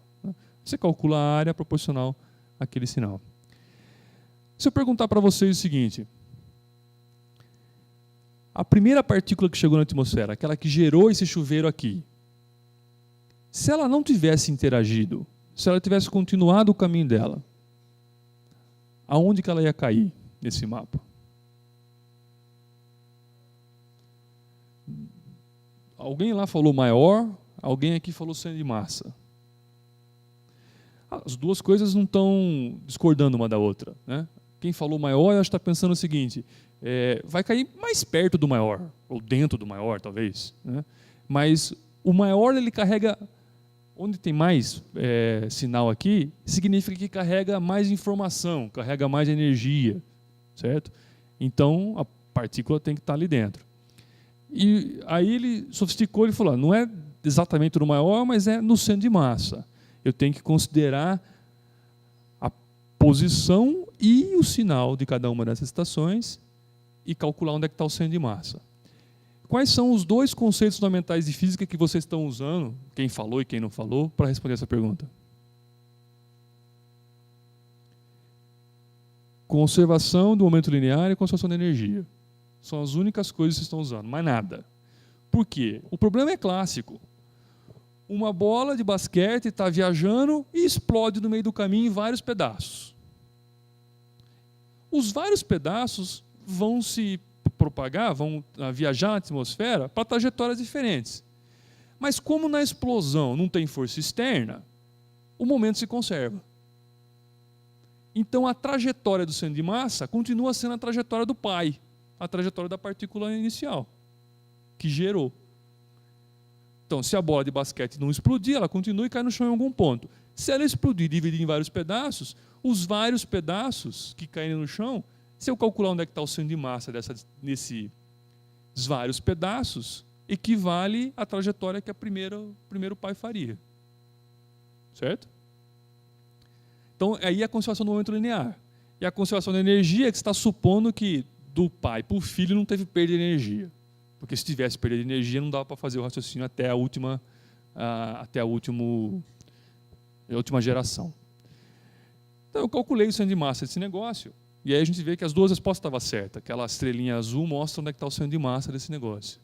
Você calcula a área proporcional àquele sinal. Se eu perguntar para vocês o seguinte, a primeira partícula que chegou na atmosfera, aquela que gerou esse chuveiro aqui, se ela não tivesse interagido, se ela tivesse continuado o caminho dela, aonde que ela ia cair nesse mapa? Alguém lá falou maior, alguém aqui falou centro de massa. As duas coisas não estão discordando uma da outra, né? Quem falou maior, eu acho que está pensando o seguinte, vai cair mais perto do maior, ou dentro do maior, talvez. Né? Mas o maior, ele carrega, onde tem mais sinal aqui, significa que carrega mais informação, carrega mais energia, certo? Então, a partícula tem que estar ali dentro. E aí ele sofisticou, ele falou, não é exatamente no maior, mas é no centro de massa. Eu tenho que considerar a posição e o sinal de cada uma dessas estações e calcular onde é que está o centro de massa. Quais são os dois conceitos fundamentais de física que vocês estão usando, quem falou e quem não falou, para responder essa pergunta? Conservação do momento linear e conservação da energia. São as únicas coisas que vocês estão usando, mais nada. Por quê? O problema é clássico. Uma bola de basquete está viajando e explode no meio do caminho em vários pedaços. Os vários pedaços vão se propagar, vão viajar na atmosfera para trajetórias diferentes. Mas como na explosão não tem força externa, o momento se conserva. Então a trajetória do centro de massa continua sendo a trajetória do pai, a trajetória da partícula inicial, que gerou. Então, se a bola de basquete não explodir, ela continua e cai no chão em algum ponto. Se ela explodir e dividir em vários pedaços, os vários pedaços que caírem no chão, se eu calcular onde é que está o centro de massa nesses vários pedaços, equivale à trajetória que o primeiro pai faria. Certo? Então, aí é a conservação do momento linear. E a conservação da energia é que você está supondo que do pai para o filho não teve perda de energia. Porque se tivesse perda de energia, não dava para fazer o raciocínio até a última geração. Então, eu calculei o centro de massa desse negócio, e aí a gente vê que as duas respostas estavam certas. Aquela estrelinha azul mostra onde é que está o centro de massa desse negócio.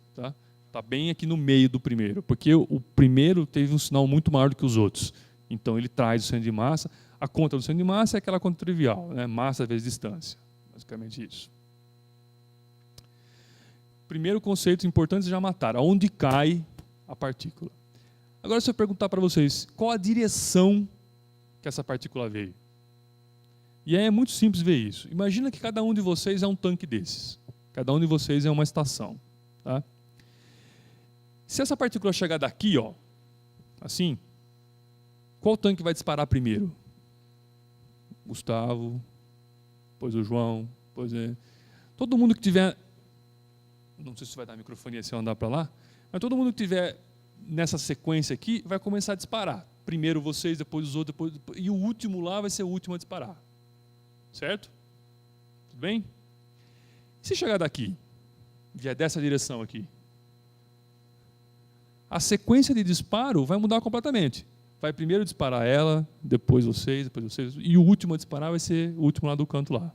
Tá bem aqui no meio do primeiro, porque o primeiro teve um sinal muito maior do que os outros. Então, ele traz o centro de massa. A conta do centro de massa é aquela conta trivial, né? Massa vezes distância. Basicamente isso. Primeiro conceito importante, já mataram. Aonde cai a partícula? Agora, se eu perguntar para vocês, qual a direção que essa partícula veio? E aí é muito simples ver isso. Imagina que cada um de vocês é um tanque desses. Cada um de vocês é uma estação. Tá? Se essa partícula chegar daqui, ó, assim, qual tanque vai disparar primeiro? Gustavo, depois o João, depois todo mundo que tiver... Não sei se vai dar microfonia se eu andar para lá, mas todo mundo que tiver nessa sequência aqui vai começar a disparar. Primeiro vocês, depois os outros, depois, e o último lá vai ser o último a disparar. Certo? Tudo bem? Se chegar daqui, vier dessa direção aqui, a sequência de disparo vai mudar completamente. Vai primeiro disparar ela, depois vocês, e o último a disparar vai ser o último lá do canto lá.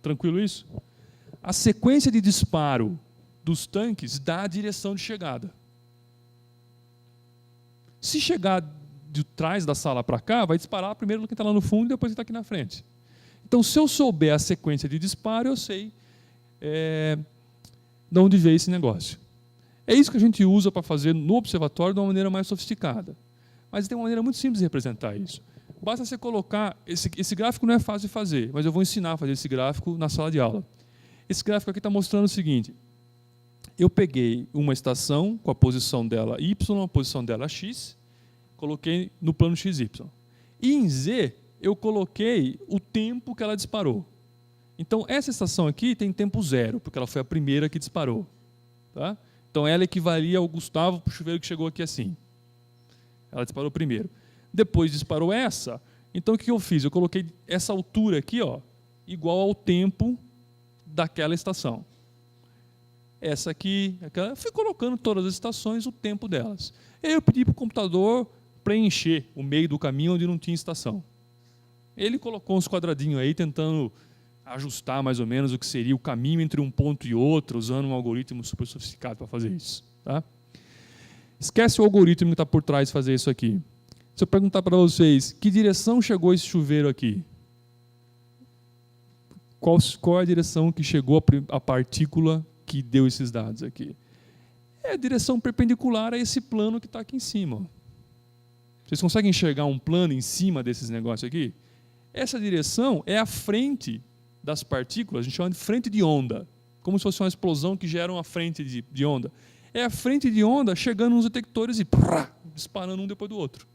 Tranquilo isso? A sequência de disparo dos tanques dá a direção de chegada. Se chegar de trás da sala para cá vai disparar primeiro quem está lá no fundo e depois quem está aqui na frente. Então, se eu souber a sequência de disparo, eu sei de onde veio esse negócio. É isso que a gente usa para fazer no observatório de uma maneira mais sofisticada. Mas tem uma maneira muito simples de representar isso. Basta você colocar... Esse gráfico não é fácil de fazer, mas eu vou ensinar a fazer esse gráfico na sala de aula. Esse gráfico aqui está mostrando o seguinte. Eu peguei uma estação com a posição dela Y, a posição dela X, coloquei no plano XY. E em Z, eu coloquei o tempo que ela disparou. Então, essa estação aqui tem tempo 0, porque ela foi a primeira que disparou. Tá? Então, ela equivalia ao Gustavo, para o chuveiro que chegou aqui assim. Ela disparou primeiro. Depois disparou essa. Então, o que eu fiz? Eu coloquei essa altura aqui, ó, igual ao tempo daquela estação. Essa aqui, aquela, eu fui colocando todas as estações, o tempo delas. E aí eu pedi para o computador preencher o meio do caminho onde não tinha estação. Ele colocou uns quadradinhos aí, tentando ajustar mais ou menos o que seria o caminho entre um ponto e outro, usando um algoritmo super sofisticado para fazer isso. Tá? Esquece o algoritmo que está por trás de fazer isso aqui. Se eu perguntar para vocês, que direção chegou esse chuveiro aqui? Qual é a direção que chegou a partícula que deu esses dados aqui? É a direção perpendicular a esse plano que está aqui em cima. Vocês conseguem enxergar um plano em cima desses negócios aqui? Essa direção é a frente das partículas, a gente chama de frente de onda, como se fosse uma explosão que gera uma frente de onda. É a frente de onda chegando nos detectores e disparando um depois do outro.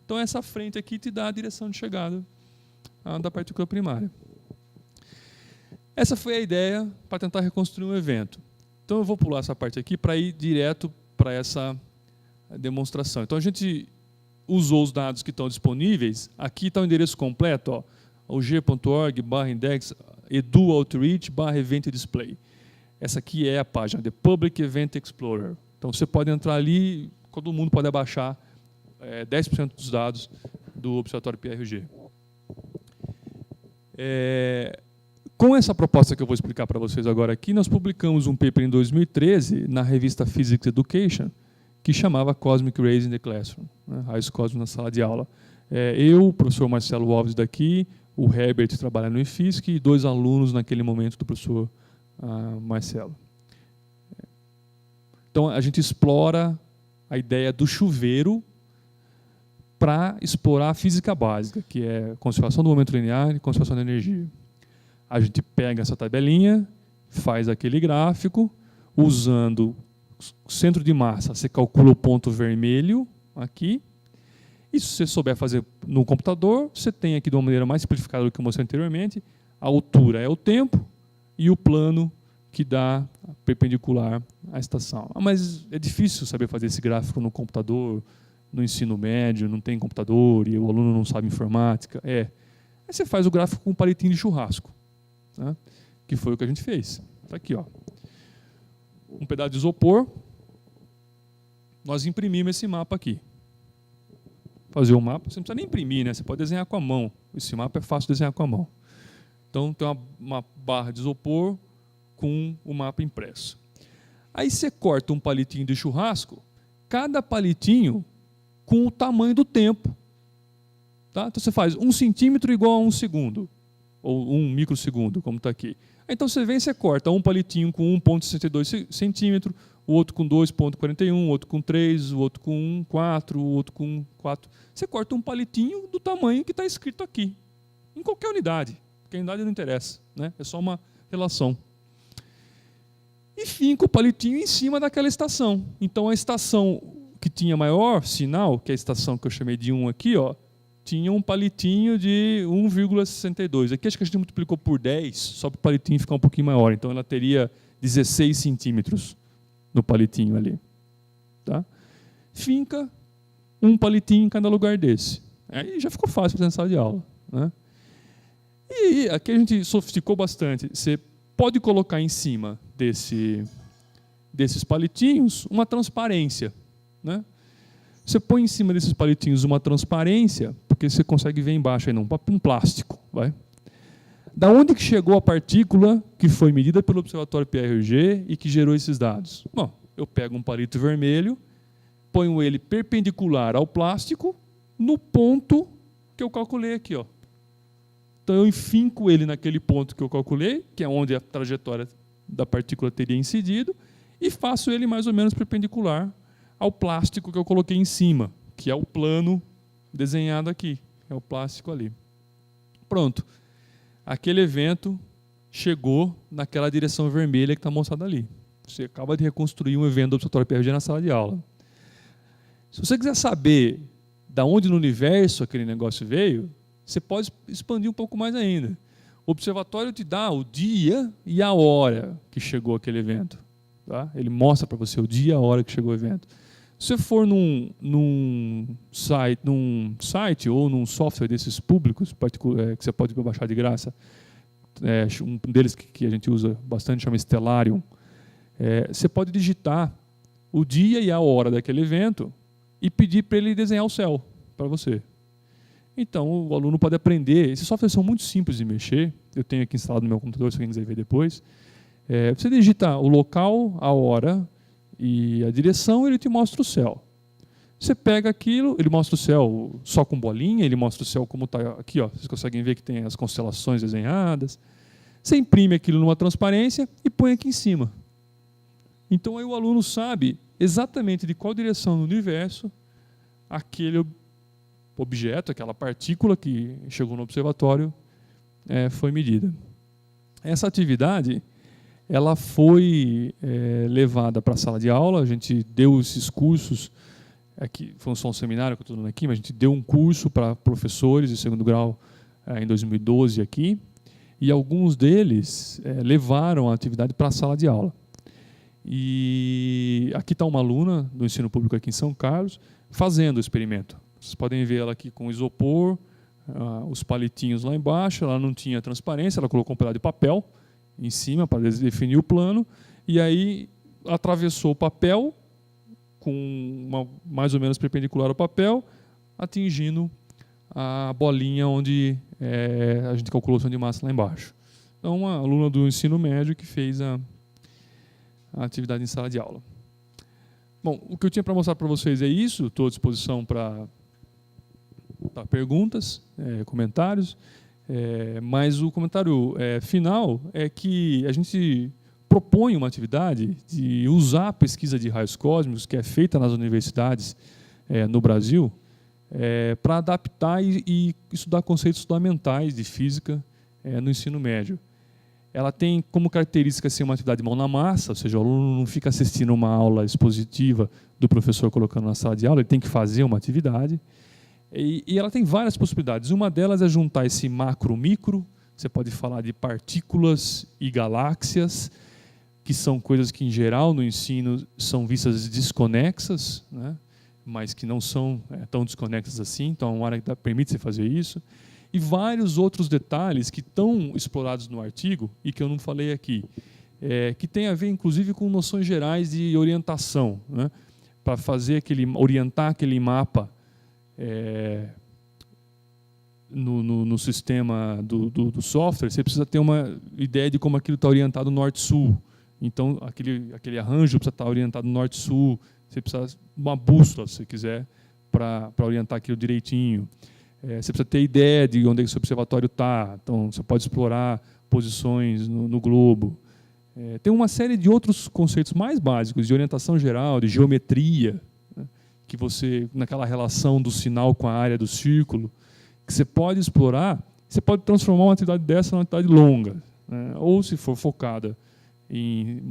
Então, essa frente aqui te dá a direção de chegada da partícula primária. Essa foi a ideia para tentar reconstruir um evento. Então, eu vou pular essa parte aqui para ir direto para essa demonstração. Então, a gente usou os dados que estão disponíveis. Aqui está o endereço completo, ó, og.org/index/edu-outreach/event-display. Essa aqui é a página, The Public Event Explorer. Então, você pode entrar ali, todo mundo pode abaixar 10% dos dados do Observatório PRG. Com essa proposta que eu vou explicar para vocês agora aqui, nós publicamos um paper em 2013 na revista Physics Education, que chamava Cosmic Rays in the Classroom, né? Raios cósmicos na sala de aula. Eu, o professor Marcelo Alves daqui, o Herbert trabalha no IFISC e 2 alunos naquele momento do professor Marcelo. Então, a gente explora a ideia do chuveiro para explorar a física básica, que é conservação do momento linear e conservação da energia. A gente pega essa tabelinha, faz aquele gráfico, usando o centro de massa, você calcula o ponto vermelho aqui, e se você souber fazer no computador, você tem aqui de uma maneira mais simplificada do que eu mostrei anteriormente, a altura é o tempo e o plano que dá perpendicular à estação. Mas é difícil saber fazer esse gráfico no computador, no ensino médio, não tem computador e o aluno não sabe informática. Aí você faz o gráfico com um palitinho de churrasco, né? Que foi o que a gente fez. Está aqui, ó. Um pedaço de isopor, nós imprimimos esse mapa aqui. Fazer um mapa, você não precisa nem imprimir, né? Você pode desenhar com a mão. Esse mapa é fácil de desenhar com a mão. Então, tem uma barra de isopor com o mapa impresso. Aí você corta um palitinho de churrasco, cada palitinho com o tamanho do tempo. Tá? Então, você faz 1 centímetro igual a 1 segundo, ou 1 microsegundo, como está aqui. Então, você vem e você corta um palitinho com 1,62 centímetro, o outro com 2,41, o outro com 3, o outro com 4, o outro com 4. Você corta um palitinho do tamanho que está escrito aqui, em qualquer unidade, porque a unidade não interessa, né? É só uma relação. E finca o palitinho em cima daquela estação. Então, a estação que tinha maior sinal, que é a estação que eu chamei de 1 aqui, ó, tinha um palitinho de 1,62. Aqui acho que a gente multiplicou por 10, só para o palitinho ficar um pouquinho maior. Então, ela teria 16 centímetros no palitinho ali. Tá? Finca um palitinho em cada lugar desse. Aí já ficou fácil para a sala de aula, né? E aqui a gente sofisticou bastante. Você pode colocar em cima desses palitinhos uma transparência, né? Você põe em cima desses palitinhos uma transparência, porque você consegue ver embaixo aí, um plástico. Vai. Da onde que chegou a partícula que foi medida pelo Observatório PRG e que gerou esses dados? Bom, eu pego um palito vermelho, ponho ele perpendicular ao plástico no ponto que eu calculei aqui, ó. Então eu enfinco ele naquele ponto que eu calculei, que é onde a trajetória da partícula teria incidido, e faço ele mais ou menos perpendicular ao plástico que eu coloquei em cima, que é o plano desenhado aqui, é o plástico ali. Pronto. Aquele evento chegou naquela direção vermelha que está mostrada ali. Você acaba de reconstruir um evento do observatório PRG na sala de aula. Se você quiser saber de onde no universo aquele negócio veio, você pode expandir um pouco mais ainda. O observatório te dá o dia e a hora que chegou aquele evento. Tá? Ele mostra para você o dia e a hora que chegou o evento. Se você for num site ou num software desses públicos, que você pode baixar de graça, um deles que a gente usa bastante chama Stellarium, você pode digitar o dia e a hora daquele evento e pedir para ele desenhar o céu para você. Então, o aluno pode aprender. Esses softwares são muito simples de mexer. Eu tenho aqui instalado no meu computador, se alguém quiser ver depois. Você digita o local, a hora e a direção, ele te mostra o céu. Você pega aquilo, ele mostra o céu só com bolinha, ele mostra o céu como está aqui, ó, vocês conseguem ver que tem as constelações desenhadas. Você imprime aquilo numa transparência e põe aqui em cima. Então aí o aluno sabe exatamente de qual direção no universo aquele objeto, aquela partícula que chegou no observatório foi medida. Essa atividade ela foi levada para a sala de aula, a gente deu esses cursos, aqui, foi só um seminário que eu estou dando aqui, mas a gente deu um curso para professores de segundo grau em 2012 aqui, e alguns deles levaram a atividade para a sala de aula. E aqui está uma aluna do ensino público aqui em São Carlos, fazendo o experimento. Vocês podem ver ela aqui com isopor, os palitinhos lá embaixo, ela não tinha transparência, ela colocou um pedaço de papel em cima para definir o plano, e aí atravessou o papel com mais ou menos perpendicular ao papel, atingindo a bolinha onde a gente calculou o som de massa lá embaixo. Então, uma aluna do ensino médio que fez a atividade em sala de aula. Bom, o que eu tinha para mostrar para vocês é isso, estou à disposição para perguntas, comentários, mas o comentário final é que a gente propõe uma atividade de usar a pesquisa de raios cósmicos que é feita nas universidades no Brasil para adaptar e estudar conceitos fundamentais de física no ensino médio. Ela tem como característica ser uma atividade mão na massa, ou seja, o aluno não fica assistindo uma aula expositiva do professor colocando na sala de aula, ele tem que fazer uma atividade. E ela tem várias possibilidades. Uma delas é juntar esse macro-micro, você pode falar de partículas e galáxias, que são coisas que, em geral, no ensino são vistas desconexas, né? Mas que não são tão desconexas assim, então é uma área que permite você fazer isso. E vários outros detalhes que estão explorados no artigo e que eu não falei aqui, que tem a ver, inclusive, com noções gerais de orientação, né? Para orientar aquele mapa no sistema do software, você precisa ter uma ideia de como aquilo está orientado norte-sul. Então, aquele arranjo precisa estar orientado norte-sul, você precisa de uma bússola, se você quiser, para orientar aquilo direitinho. Você precisa ter ideia de onde esse observatório está, então você pode explorar posições no globo. Tem uma série de outros conceitos mais básicos, de orientação geral, de geometria, né, que você, naquela relação do sinal com a área do círculo, que você pode explorar, você pode transformar uma atividade dessa numa atividade longa, né, ou se for focada em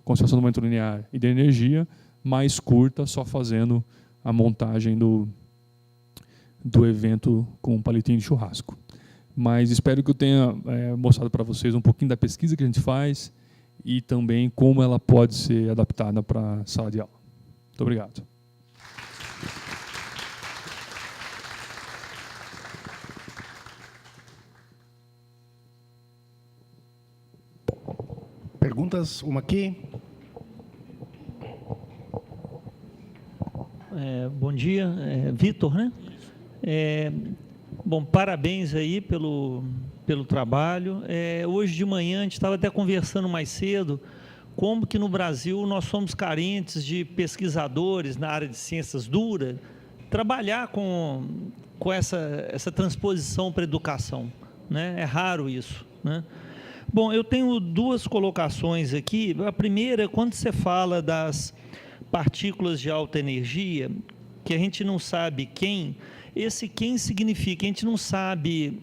conservação do momento linear e da energia, mais curta, só fazendo a montagem do evento com um palitinho de churrasco. Mas espero que eu tenha mostrado para vocês um pouquinho da pesquisa que a gente faz e também como ela pode ser adaptada para a sala de aula. Muito obrigado. Perguntas? Uma aqui. Bom dia, Vitor, né? Bom, parabéns aí pelo trabalho. Hoje de manhã, a gente estava até conversando mais cedo, como que no Brasil nós somos carentes de pesquisadores na área de ciências duras, trabalhar com essa transposição para a educação, né? É raro isso, né? Bom, eu tenho duas colocações aqui. A primeira, quando você fala das partículas de alta energia, que a gente não sabe quem, esse quem significa, a gente não sabe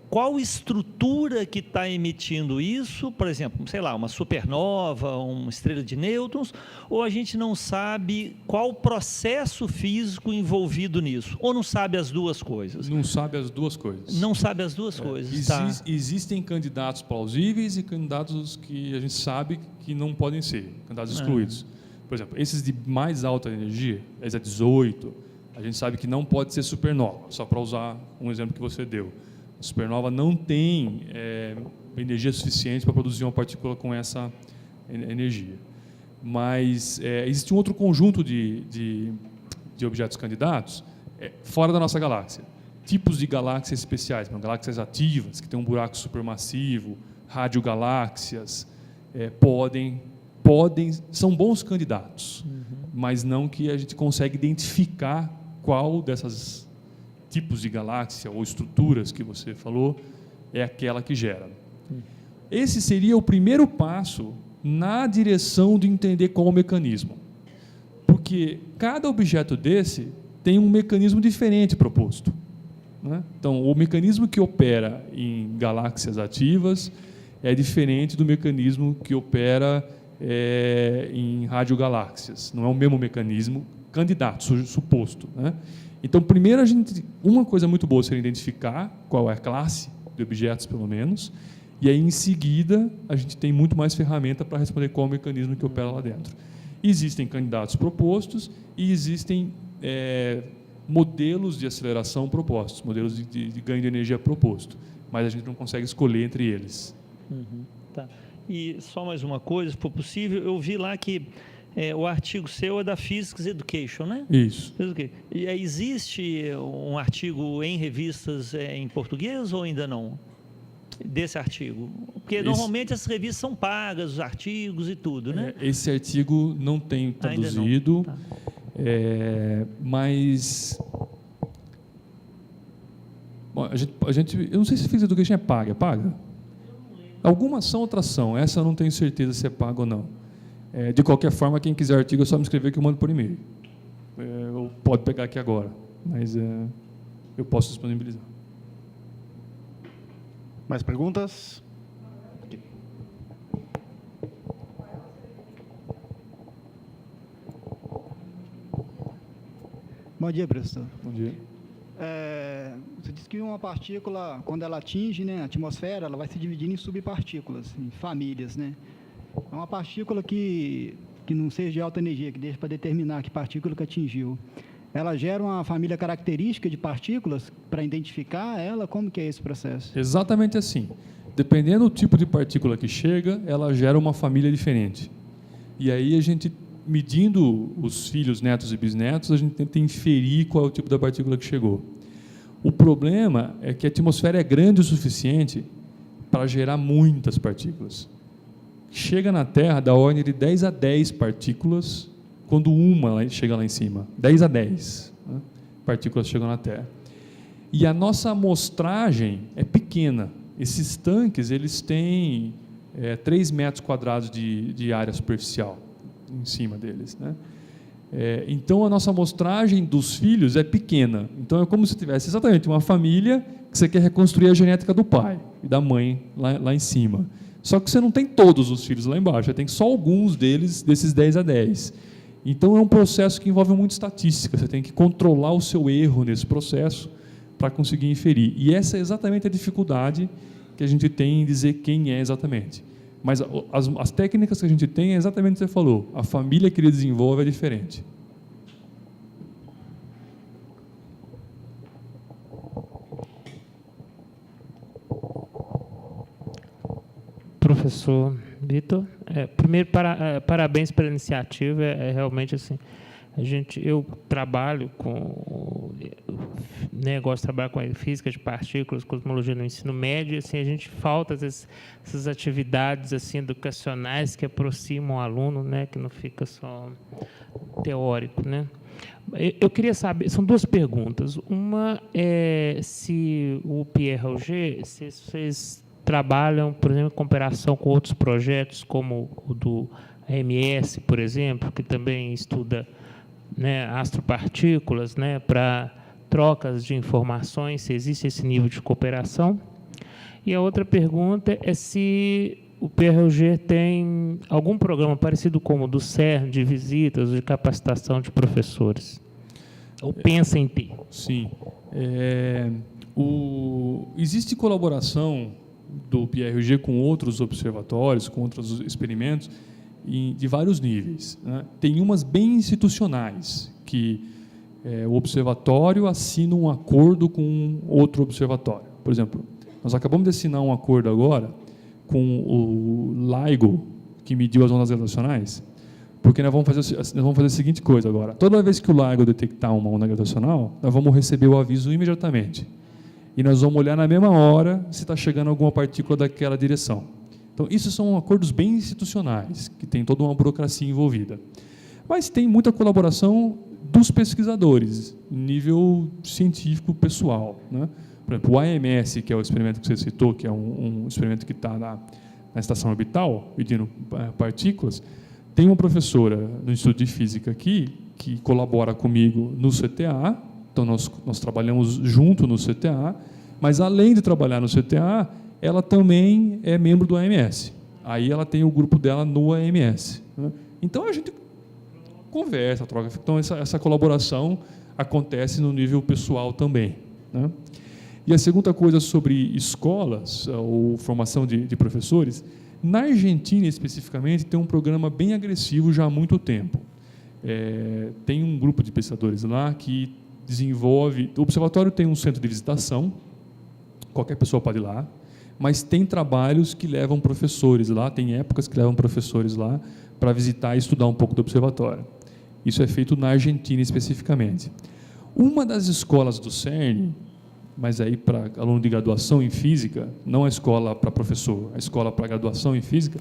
qual estrutura que está emitindo isso, por exemplo, sei lá, uma supernova, uma estrela de nêutrons, ou a gente não sabe qual processo físico envolvido nisso, ou não sabe as duas coisas? Não sabe as duas coisas. Não sabe as duas coisas, tá. Existem candidatos plausíveis e candidatos que a gente sabe que não podem ser, candidatos excluídos. Por exemplo, esses de mais alta energia, essa 18, a gente sabe que não pode ser supernova, só para usar um exemplo que você deu. A supernova não tem energia suficiente para produzir uma partícula com essa energia. Mas existe um outro conjunto de objetos candidatos fora da nossa galáxia. Tipos de galáxias especiais, galáxias ativas, que têm um buraco supermassivo, radiogaláxias, são bons candidatos, mas não que a gente consegue identificar qual dessas tipos de galáxia ou estruturas que você falou é aquela que gera. Esse seria o primeiro passo na direção de entender qual é o mecanismo. Porque cada objeto desse tem um mecanismo diferente proposto, né? Então, o mecanismo que opera em galáxias ativas é diferente do mecanismo que opera em radiogaláxias. Não é o mesmo mecanismo candidato, suposto, né? Então, primeiro, uma coisa muito boa seria identificar qual é a classe de objetos, pelo menos, e aí, em seguida, a gente tem muito mais ferramenta para responder qual é o mecanismo que opera lá dentro. Existem candidatos propostos e existem modelos de aceleração propostos, modelos de ganho de energia proposto, mas a gente não consegue escolher entre eles. Tá. E só mais uma coisa, se for possível, eu vi lá que o artigo seu é da Physics Education, né? Isso. E existe um artigo em revistas em português ou ainda não? Desse artigo? Porque normalmente as revistas são pagas, os artigos e tudo, né? Esse artigo não tem traduzido, não. Tá. Mas... Bom, eu não sei se Physics Education é paga. É paga? Algumas são, outras são. Essa eu não tenho certeza se é paga ou não. De qualquer forma, quem quiser artigo é só me escrever que eu mando por e-mail. Eu pode pegar aqui agora, mas eu posso disponibilizar. Mais perguntas? Bom dia, professor. Bom dia. Você disse que uma partícula, quando ela atinge, né, a atmosfera, ela vai se dividindo em subpartículas, em famílias, né? É uma partícula que não seja de alta energia, que deixa para determinar que partícula que atingiu. Ela gera uma família característica de partículas para identificar ela? Como que é esse processo? Exatamente assim. Dependendo do tipo de partícula que chega, ela gera uma família diferente. E aí a gente, medindo os filhos, netos e bisnetos, a gente tenta inferir qual é o tipo da partícula que chegou. O problema é que a atmosfera é grande o suficiente para gerar muitas partículas. Chega na Terra da ordem de 10 a 10 partículas quando uma chega lá em cima. 10 a 10, né? Partículas chegam na Terra. E a nossa amostragem é pequena. Esses tanques, eles têm 3 metros quadrados de área superficial em cima deles, né? Então, a nossa amostragem dos filhos é pequena. Então, é como se tivesse exatamente uma família que você quer reconstruir a genética do pai e da mãe lá em cima. Só que você não tem todos os filhos lá embaixo, você tem só alguns deles, desses 10 a 10. Então, é um processo que envolve muita estatística, você tem que controlar o seu erro nesse processo para conseguir inferir. E essa é exatamente a dificuldade que a gente tem em dizer quem é exatamente. Mas as técnicas que a gente tem é exatamente o que você falou, a família que ele desenvolve é diferente. Professor Vitor, primeiro parabéns pela iniciativa, realmente assim, Eu trabalho com, né, gosto de trabalhar com física de partículas, cosmologia no ensino médio, e assim, a gente falta essas atividades assim, educacionais que aproximam o aluno, né, que não fica só teórico, né? Eu queria saber, são duas perguntas. Uma é se o Pierre Auger, se vocês trabalham, por exemplo, em comparação com outros projetos, como o do AMS, por exemplo, que também estuda, né, astropartículas, né, para trocas de informações, se existe esse nível de cooperação. E a outra pergunta é se o Pierre Auger tem algum programa parecido com o do CERN, de visitas, de capacitação de professores, ou pensa em ter. Sim. Existe colaboração do Pierre Auger com outros observatórios, com outros experimentos, de vários níveis, né? Tem umas bem institucionais, que o observatório assina um acordo com outro observatório. Por exemplo, nós acabamos de assinar um acordo agora com o LIGO, que mediu as ondas gravitacionais, porque nós vamos fazer a seguinte coisa agora. Toda vez que o LIGO detectar uma onda gravitacional, nós vamos receber o aviso imediatamente. E nós vamos olhar na mesma hora se está chegando alguma partícula daquela direção. Então, isso são acordos bem institucionais, que tem toda uma burocracia envolvida. Mas tem muita colaboração dos pesquisadores, nível científico pessoal, né? Por exemplo, o AMS, que é o experimento que você citou, que é um experimento que está na estação orbital, medindo partículas, tem uma professora no Instituto de Física aqui, que colabora comigo no CTA, então nós trabalhamos junto no CTA, mas além de trabalhar no CTA, ela também é membro do AMS. Aí ela tem o grupo dela no AMS, né? Então a gente conversa, troca. Então essa colaboração acontece no nível pessoal também, né? E a segunda coisa sobre escolas, ou formação de professores, na Argentina especificamente tem um programa bem agressivo já há muito tempo. Tem um grupo de pesquisadores lá que desenvolve... O observatório tem um centro de visitação, qualquer pessoa pode ir lá, mas tem trabalhos que levam professores lá, tem épocas que levam professores lá para visitar e estudar um pouco do observatório. Isso é feito na Argentina especificamente. Uma das escolas do CERN, mas aí para aluno de graduação em física, não a escola para professor, a escola para graduação em física,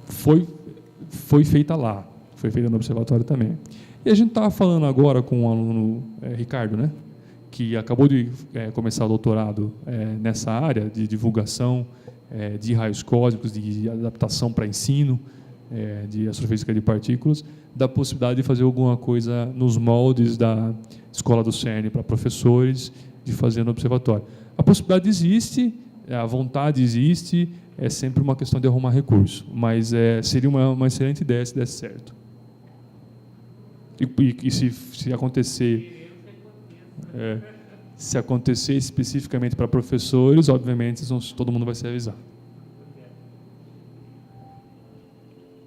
foi feita lá, foi feita no observatório também. E a gente estava falando agora com um aluno, Ricardo, né, que acabou de começar o doutorado nessa área de divulgação de raios cósmicos, de adaptação para ensino, de astrofísica de partículas, da possibilidade de fazer alguma coisa nos moldes da escola do CERN para professores, de fazer no observatório. A possibilidade existe, a vontade existe, é sempre uma questão de arrumar recurso, mas seria uma excelente ideia se desse certo. E se acontecer... se acontecer especificamente para professores, obviamente todo mundo vai ser avisado.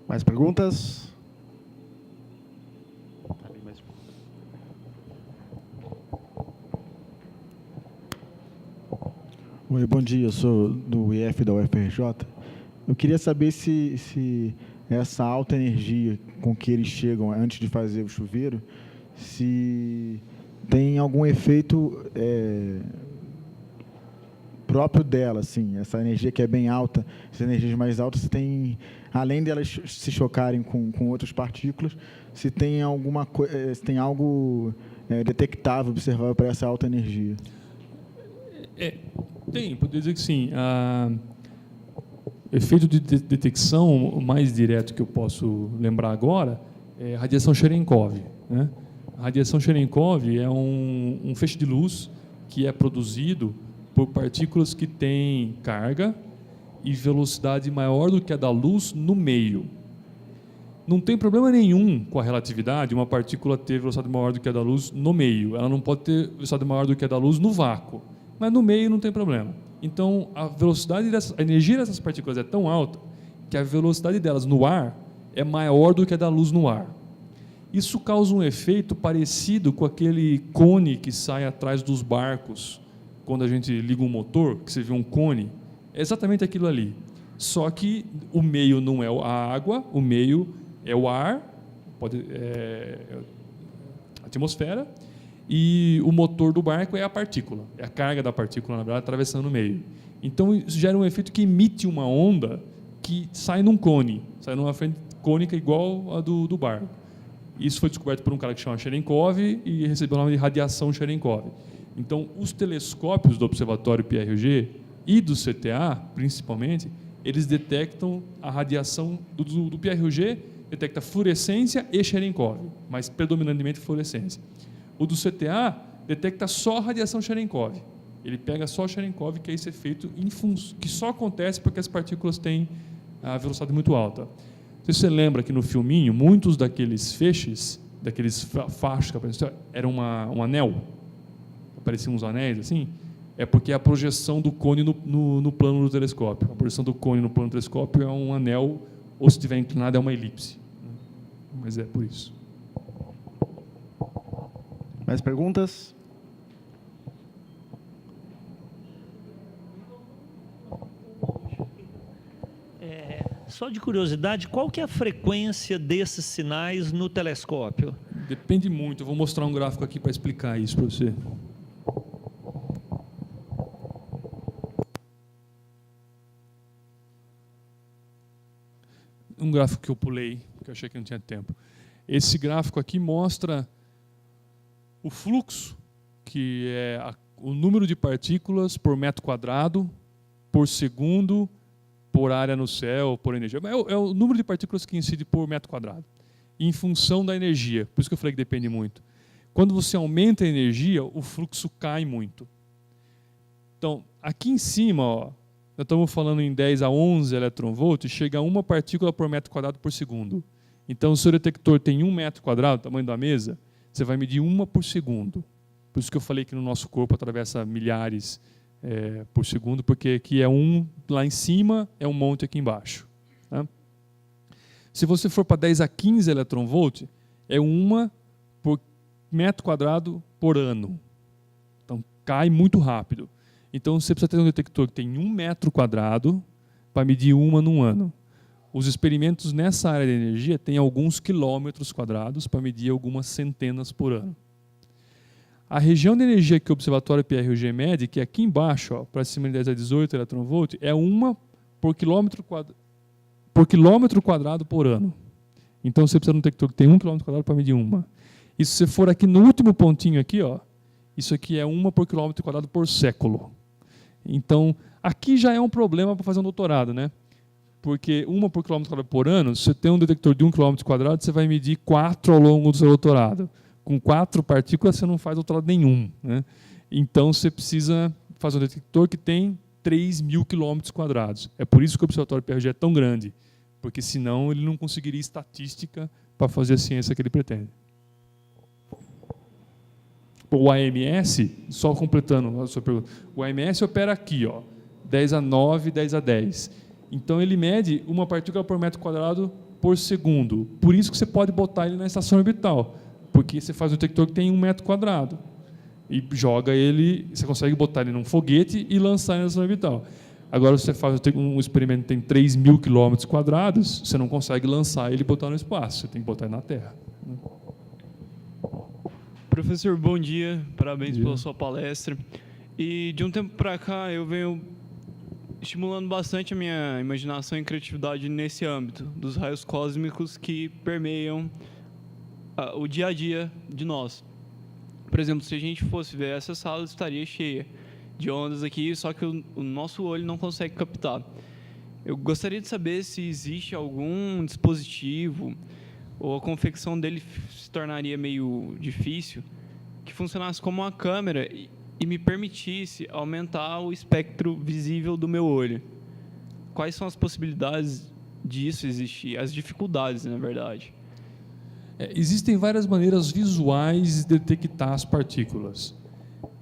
Mais perguntas? Oi, bom dia, eu sou do IF da UFRJ. Eu queria saber se essa alta energia com que eles chegam antes de fazer o chuveiro, se tem algum efeito próprio dela, assim, essa energia que é bem alta, essas energias mais altas, se tem, além delas se chocarem com outras partículas, se tem se tem algo detectável, observável para essa alta energia. Tem, poderia dizer que sim. Efeito de detecção, o mais direto que eu posso lembrar agora, é a radiação Cherenkov, né? A radiação Cherenkov é um feixe de luz que é produzido por partículas que têm carga e velocidade maior do que a da luz no meio. Não tem problema nenhum com a relatividade uma partícula ter velocidade maior do que a da luz no meio. Ela não pode ter velocidade maior do que a da luz no vácuo, mas no meio não tem problema. Então, a energia dessas partículas é tão alta que a velocidade delas no ar é maior do que a da luz no ar. Isso causa um efeito parecido com aquele cone que sai atrás dos barcos, quando a gente liga um motor, que você vê um cone, é exatamente aquilo ali. Só que o meio não é a água, o meio é o ar, atmosfera, e o motor do barco é a partícula, é a carga da partícula, na verdade, atravessando o meio. Então, isso gera um efeito que emite uma onda que sai num cone, sai numa frente cônica igual a do barco. Isso foi descoberto por um cara que chama Cherenkov e recebeu o nome de radiação Cherenkov. Então, os telescópios do Observatório PRG e do CTA, principalmente, eles detectam a radiação do PRG, detecta fluorescência e Cherenkov, mas predominantemente fluorescência. O do CTA detecta só a radiação Cherenkov. Ele pega só o Cherenkov, que é esse efeito que só acontece porque as partículas têm a velocidade muito alta. Não sei se você lembra que no filminho, muitos daqueles feixes, daqueles fachos que apareciam, era um anel, apareciam uns anéis assim, é porque é a projeção do cone no plano do telescópio. A projeção do cone no plano do telescópio é um anel, ou se estiver inclinado é uma elipse. Mas é por isso. Mais perguntas? Só de curiosidade, qual que é a frequência desses sinais no telescópio? Depende muito. Eu vou mostrar um gráfico aqui para explicar isso para você. Um gráfico que eu pulei, porque eu achei que não tinha tempo. Esse gráfico aqui mostra o fluxo, que é o número de partículas por metro quadrado, por segundo, por área no céu, por energia. É o número de partículas que incide por metro quadrado, em função da energia. Por isso que eu falei que depende muito. Quando você aumenta a energia, o fluxo cai muito. Então, aqui em cima, ó, nós estamos falando em 10 a 11 eletronvolts, chega a uma partícula por metro quadrado por segundo. Então, se o seu detector tem 1 metro quadrado, o tamanho da mesa, você vai medir uma por segundo. Por isso que eu falei que no nosso corpo atravessa milhares por segundo, porque aqui é um lá em cima, é um monte aqui embaixo. Tá? Se você for para 10 a 15 eletronvolts, é uma por metro quadrado por ano. Então, cai muito rápido. Então, você precisa ter um detector que tem 1 metro quadrado para medir uma num ano. Os experimentos nessa área de energia têm alguns quilômetros quadrados para medir algumas centenas por ano. A região de energia que o Observatório PRG mede, que é aqui embaixo, para cima de 10 a 18 eletronvolts, é uma por quilômetro quadrado por ano. Então, você precisa de um detector que tem 1 quilômetro quadrado para medir uma. E se você for aqui no último pontinho aqui, ó, isso aqui é uma por quilômetro quadrado por século. Então, aqui já é um problema para fazer um doutorado, né? Porque uma por quilômetro quadrado por ano, se você tem um detector de 1 quilômetro quadrado, você vai medir 4 ao longo do seu doutorado. Com 4 partículas, você não faz doutorado nenhum, né? Então, você precisa fazer um detector que tem 3.000 quilômetros quadrados. É por isso que o Observatório PRG é tão grande, porque senão ele não conseguiria estatística para fazer a ciência que ele pretende. O AMS, só completando a sua pergunta, o AMS opera aqui, ó, 10 a 9, 10 a 10. Então, ele mede uma partícula por metro quadrado por segundo. Por isso que você pode botar ele na estação orbital, porque você faz um detector que tem 1 metro quadrado e joga ele, você consegue botar ele num foguete e lançar ele na estação orbital. Agora, se você faz um experimento que tem 3.000 quilômetros quadrados, você não consegue lançar ele e botar no espaço, você tem que botar ele na Terra. Professor, bom dia, parabéns pela sua palestra. E de um tempo para cá eu venho estimulando bastante a minha imaginação e criatividade nesse âmbito, dos raios cósmicos que permeiam o dia a dia de nós. Por exemplo, se a gente fosse ver essa sala, estaria cheia de ondas aqui, só que o nosso olho não consegue captar. Eu gostaria de saber se existe algum dispositivo ou a confecção dele se tornaria meio difícil, que funcionasse como uma câmera e me permitisse aumentar o espectro visível do meu olho. Quais são as possibilidades disso existir? As dificuldades, na verdade. Existem várias maneiras visuais de detectar as partículas.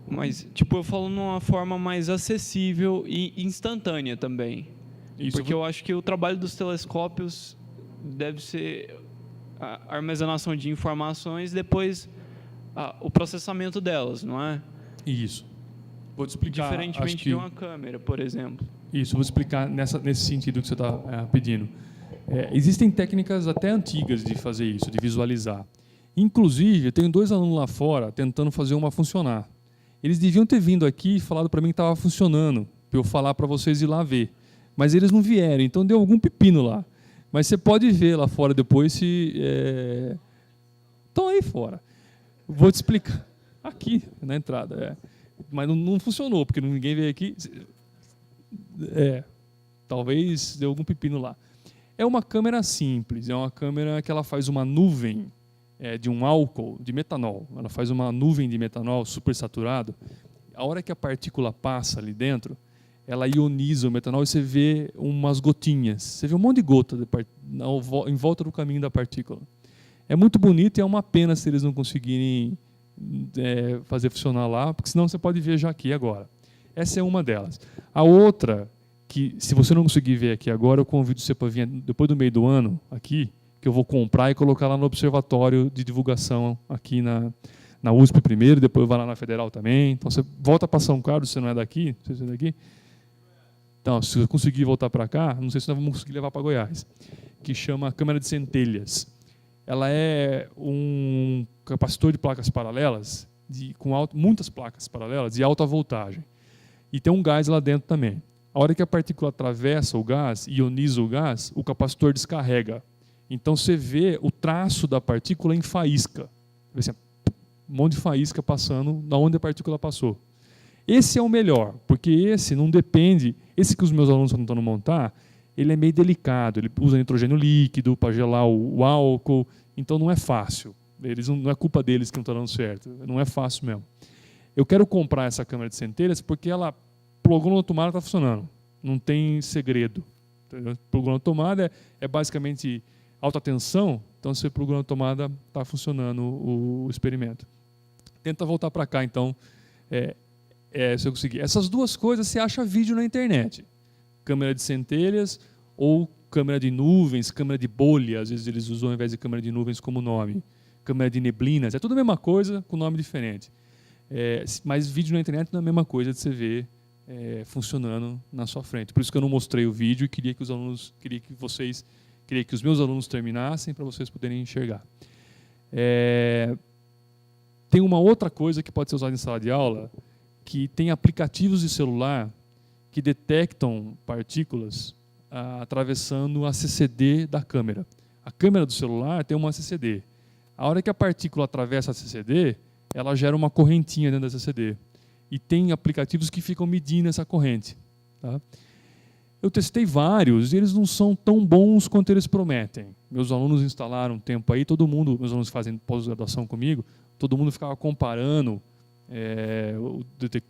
Mas, tipo, eu falo numa forma mais acessível e instantânea também. Isso. Porque eu acho que o trabalho dos telescópios deve ser a armazenação de informações e depois o processamento delas, não é? Isso. Vou te explicar. Diferentemente de uma câmera, por exemplo. Isso, vou explicar nesse sentido que você está pedindo. Existem técnicas até antigas de fazer isso, de visualizar. Inclusive, eu tenho 2 alunos lá fora tentando fazer uma funcionar. Eles deviam ter vindo aqui e falado para mim que estava funcionando, para eu falar para vocês ir lá ver. Mas eles não vieram, então deu algum pepino lá. Mas você pode ver lá fora depois se... Estão aí fora. Vou te explicar. Aqui, na entrada. Mas não funcionou, porque ninguém veio aqui. Talvez deu algum pepino lá. É uma câmera simples, é uma câmera que ela faz uma nuvem de um álcool, de metanol. Ela faz uma nuvem de metanol supersaturado. A hora que a partícula passa ali dentro, ela ioniza o metanol e você vê umas gotinhas. Você vê um monte de gota em volta do caminho da partícula. É muito bonito e é uma pena se eles não conseguirem fazer funcionar lá, porque senão você pode ver já aqui agora. Essa é uma delas. A outra, que se você não conseguir ver aqui agora, eu convido você para vir depois do meio do ano, aqui, que eu vou comprar e colocar lá no observatório de divulgação, aqui na USP primeiro, depois vai lá na Federal também. Então você volta para São Carlos, se não é daqui, não sei se é daqui. Então, se eu conseguir voltar para cá, não sei se nós vamos conseguir levar para Goiás, que chama câmera de centelhas. Ela é um capacitor de placas paralelas, com muitas placas paralelas de alta voltagem. E tem um gás lá dentro também. A hora que a partícula atravessa o gás, ioniza o gás, o capacitor descarrega. Então você vê o traço da partícula em faísca. Um monte de faísca passando da onde a partícula passou. Esse é o melhor, porque esse não depende... Esse que os meus alunos estão tentando montar, ele é meio delicado, ele usa nitrogênio líquido para gelar o álcool, então não é fácil. Não é culpa deles que não está dando certo, não é fácil mesmo. Eu quero comprar essa câmera de centelhas porque ela plugou na tomada e está funcionando. Não tem segredo. Plugou na tomada é basicamente alta tensão, então você plugou na tomada, está funcionando o experimento. Tenta voltar para cá, então, se eu conseguir. Essas 2 coisas você acha vídeo na internet. Câmera de centelhas ou câmera de nuvens, câmera de bolha, às vezes eles usam ao invés de câmera de nuvens como nome. Câmera de neblinas, é tudo a mesma coisa com nome diferente. Mas vídeo na internet não é a mesma coisa de você ver funcionando na sua frente. Por isso que eu não mostrei o vídeo e queria que os meus alunos terminassem para vocês poderem enxergar. Tem uma outra coisa que pode ser usada em sala de aula, que tem aplicativos de celular que detectam partículas atravessando a CCD da câmera. A câmera do celular tem uma CCD. A hora que a partícula atravessa a CCD, ela gera uma correntinha dentro da CCD. E tem aplicativos que ficam medindo essa corrente. Tá? Eu testei vários e eles não são tão bons quanto eles prometem. Meus alunos instalaram um tempo aí, meus alunos fazem pós-graduação comigo, todo mundo ficava comparando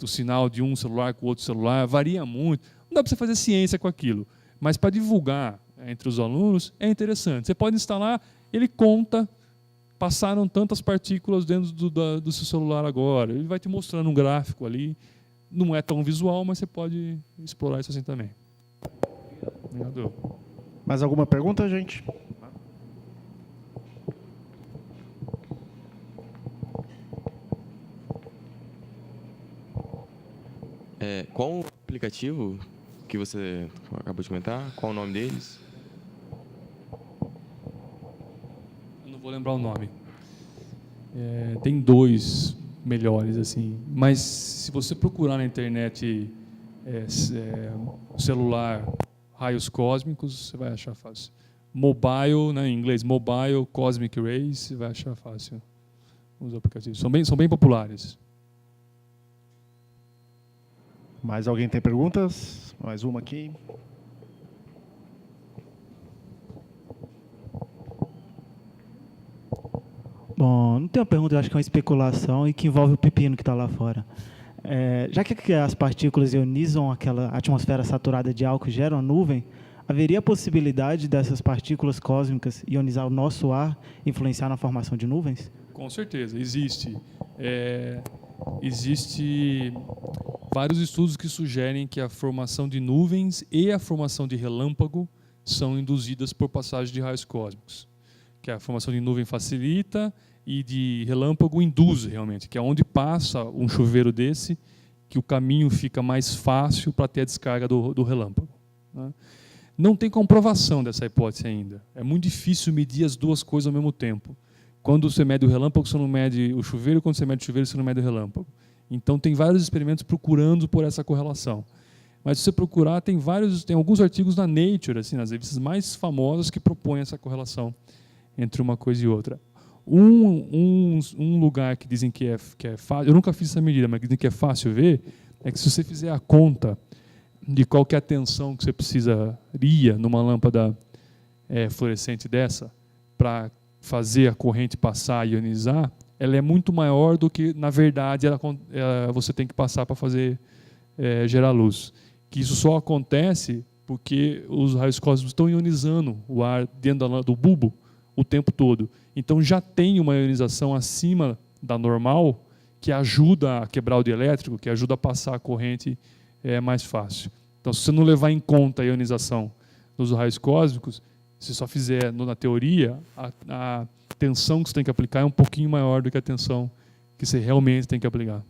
o sinal de um celular com o outro celular, varia muito. Não dá para você fazer ciência com aquilo, mas para divulgar entre os alunos é interessante. Você pode instalar, ele conta, passaram tantas partículas dentro do seu celular agora, ele vai te mostrando um gráfico ali, não é tão visual, mas você pode explorar isso assim também. Obrigado. Mais alguma pergunta, gente? Qual o aplicativo que você acabou de comentar? Qual o nome deles? Eu não vou lembrar o nome. Tem 2 melhores, assim. Mas se você procurar na internet celular raios cósmicos, você vai achar fácil. Mobile, né, em inglês, Mobile Cosmic Rays, você vai achar fácil os aplicativos. São bem populares. Mais alguém tem perguntas? Mais uma aqui. Bom, não tem uma pergunta, eu acho que é uma especulação e que envolve o pepino que está lá fora. Já que as partículas ionizam aquela atmosfera saturada de álcool e geram a nuvem, haveria a possibilidade dessas partículas cósmicas ionizar o nosso ar, influenciar na formação de nuvens? Com certeza, existe. Existe vários estudos que sugerem que a formação de nuvens e a formação de relâmpago são induzidas por passagem de raios cósmicos. Que a formação de nuvem facilita e de relâmpago induz realmente, que é onde passa um chuveiro desse, que o caminho fica mais fácil para ter a descarga do relâmpago. Né? Não tem comprovação dessa hipótese ainda. É muito difícil medir as 2 coisas ao mesmo tempo. Quando você mede o relâmpago, você não mede o chuveiro, quando você mede o chuveiro, você não mede o relâmpago. Então, tem vários experimentos procurando por essa correlação. Mas se você procurar, tem alguns artigos na Nature, assim, nas revistas mais famosas, que propõem essa correlação entre uma coisa e outra. Um lugar que dizem que é fácil, eu nunca fiz essa medida, mas dizem que é fácil ver, é que se você fizer a conta de qual que é a tensão que você precisaria numa lâmpada fluorescente dessa, para fazer a corrente passar e ionizar, ela é muito maior do que, na verdade, você tem que passar para fazer gerar luz. Que isso só acontece porque os raios cósmicos estão ionizando o ar dentro do bulbo o tempo todo. Então já tem uma ionização acima da normal que ajuda a quebrar o dielétrico, que ajuda a passar a corrente mais fácil. Então, se você não levar em conta a ionização dos raios cósmicos, se só fizer na teoria, a tensão que você tem que aplicar é um pouquinho maior do que a tensão que você realmente tem que aplicar.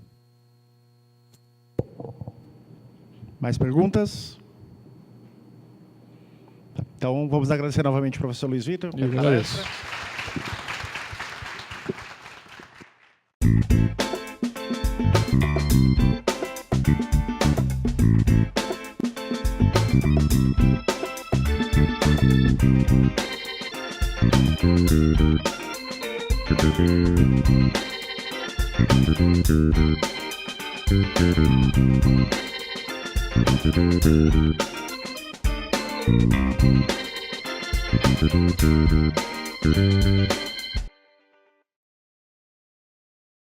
Mais perguntas? Então, vamos agradecer novamente ao professor Luiz Vitor. Eu que agradeço. Thank you.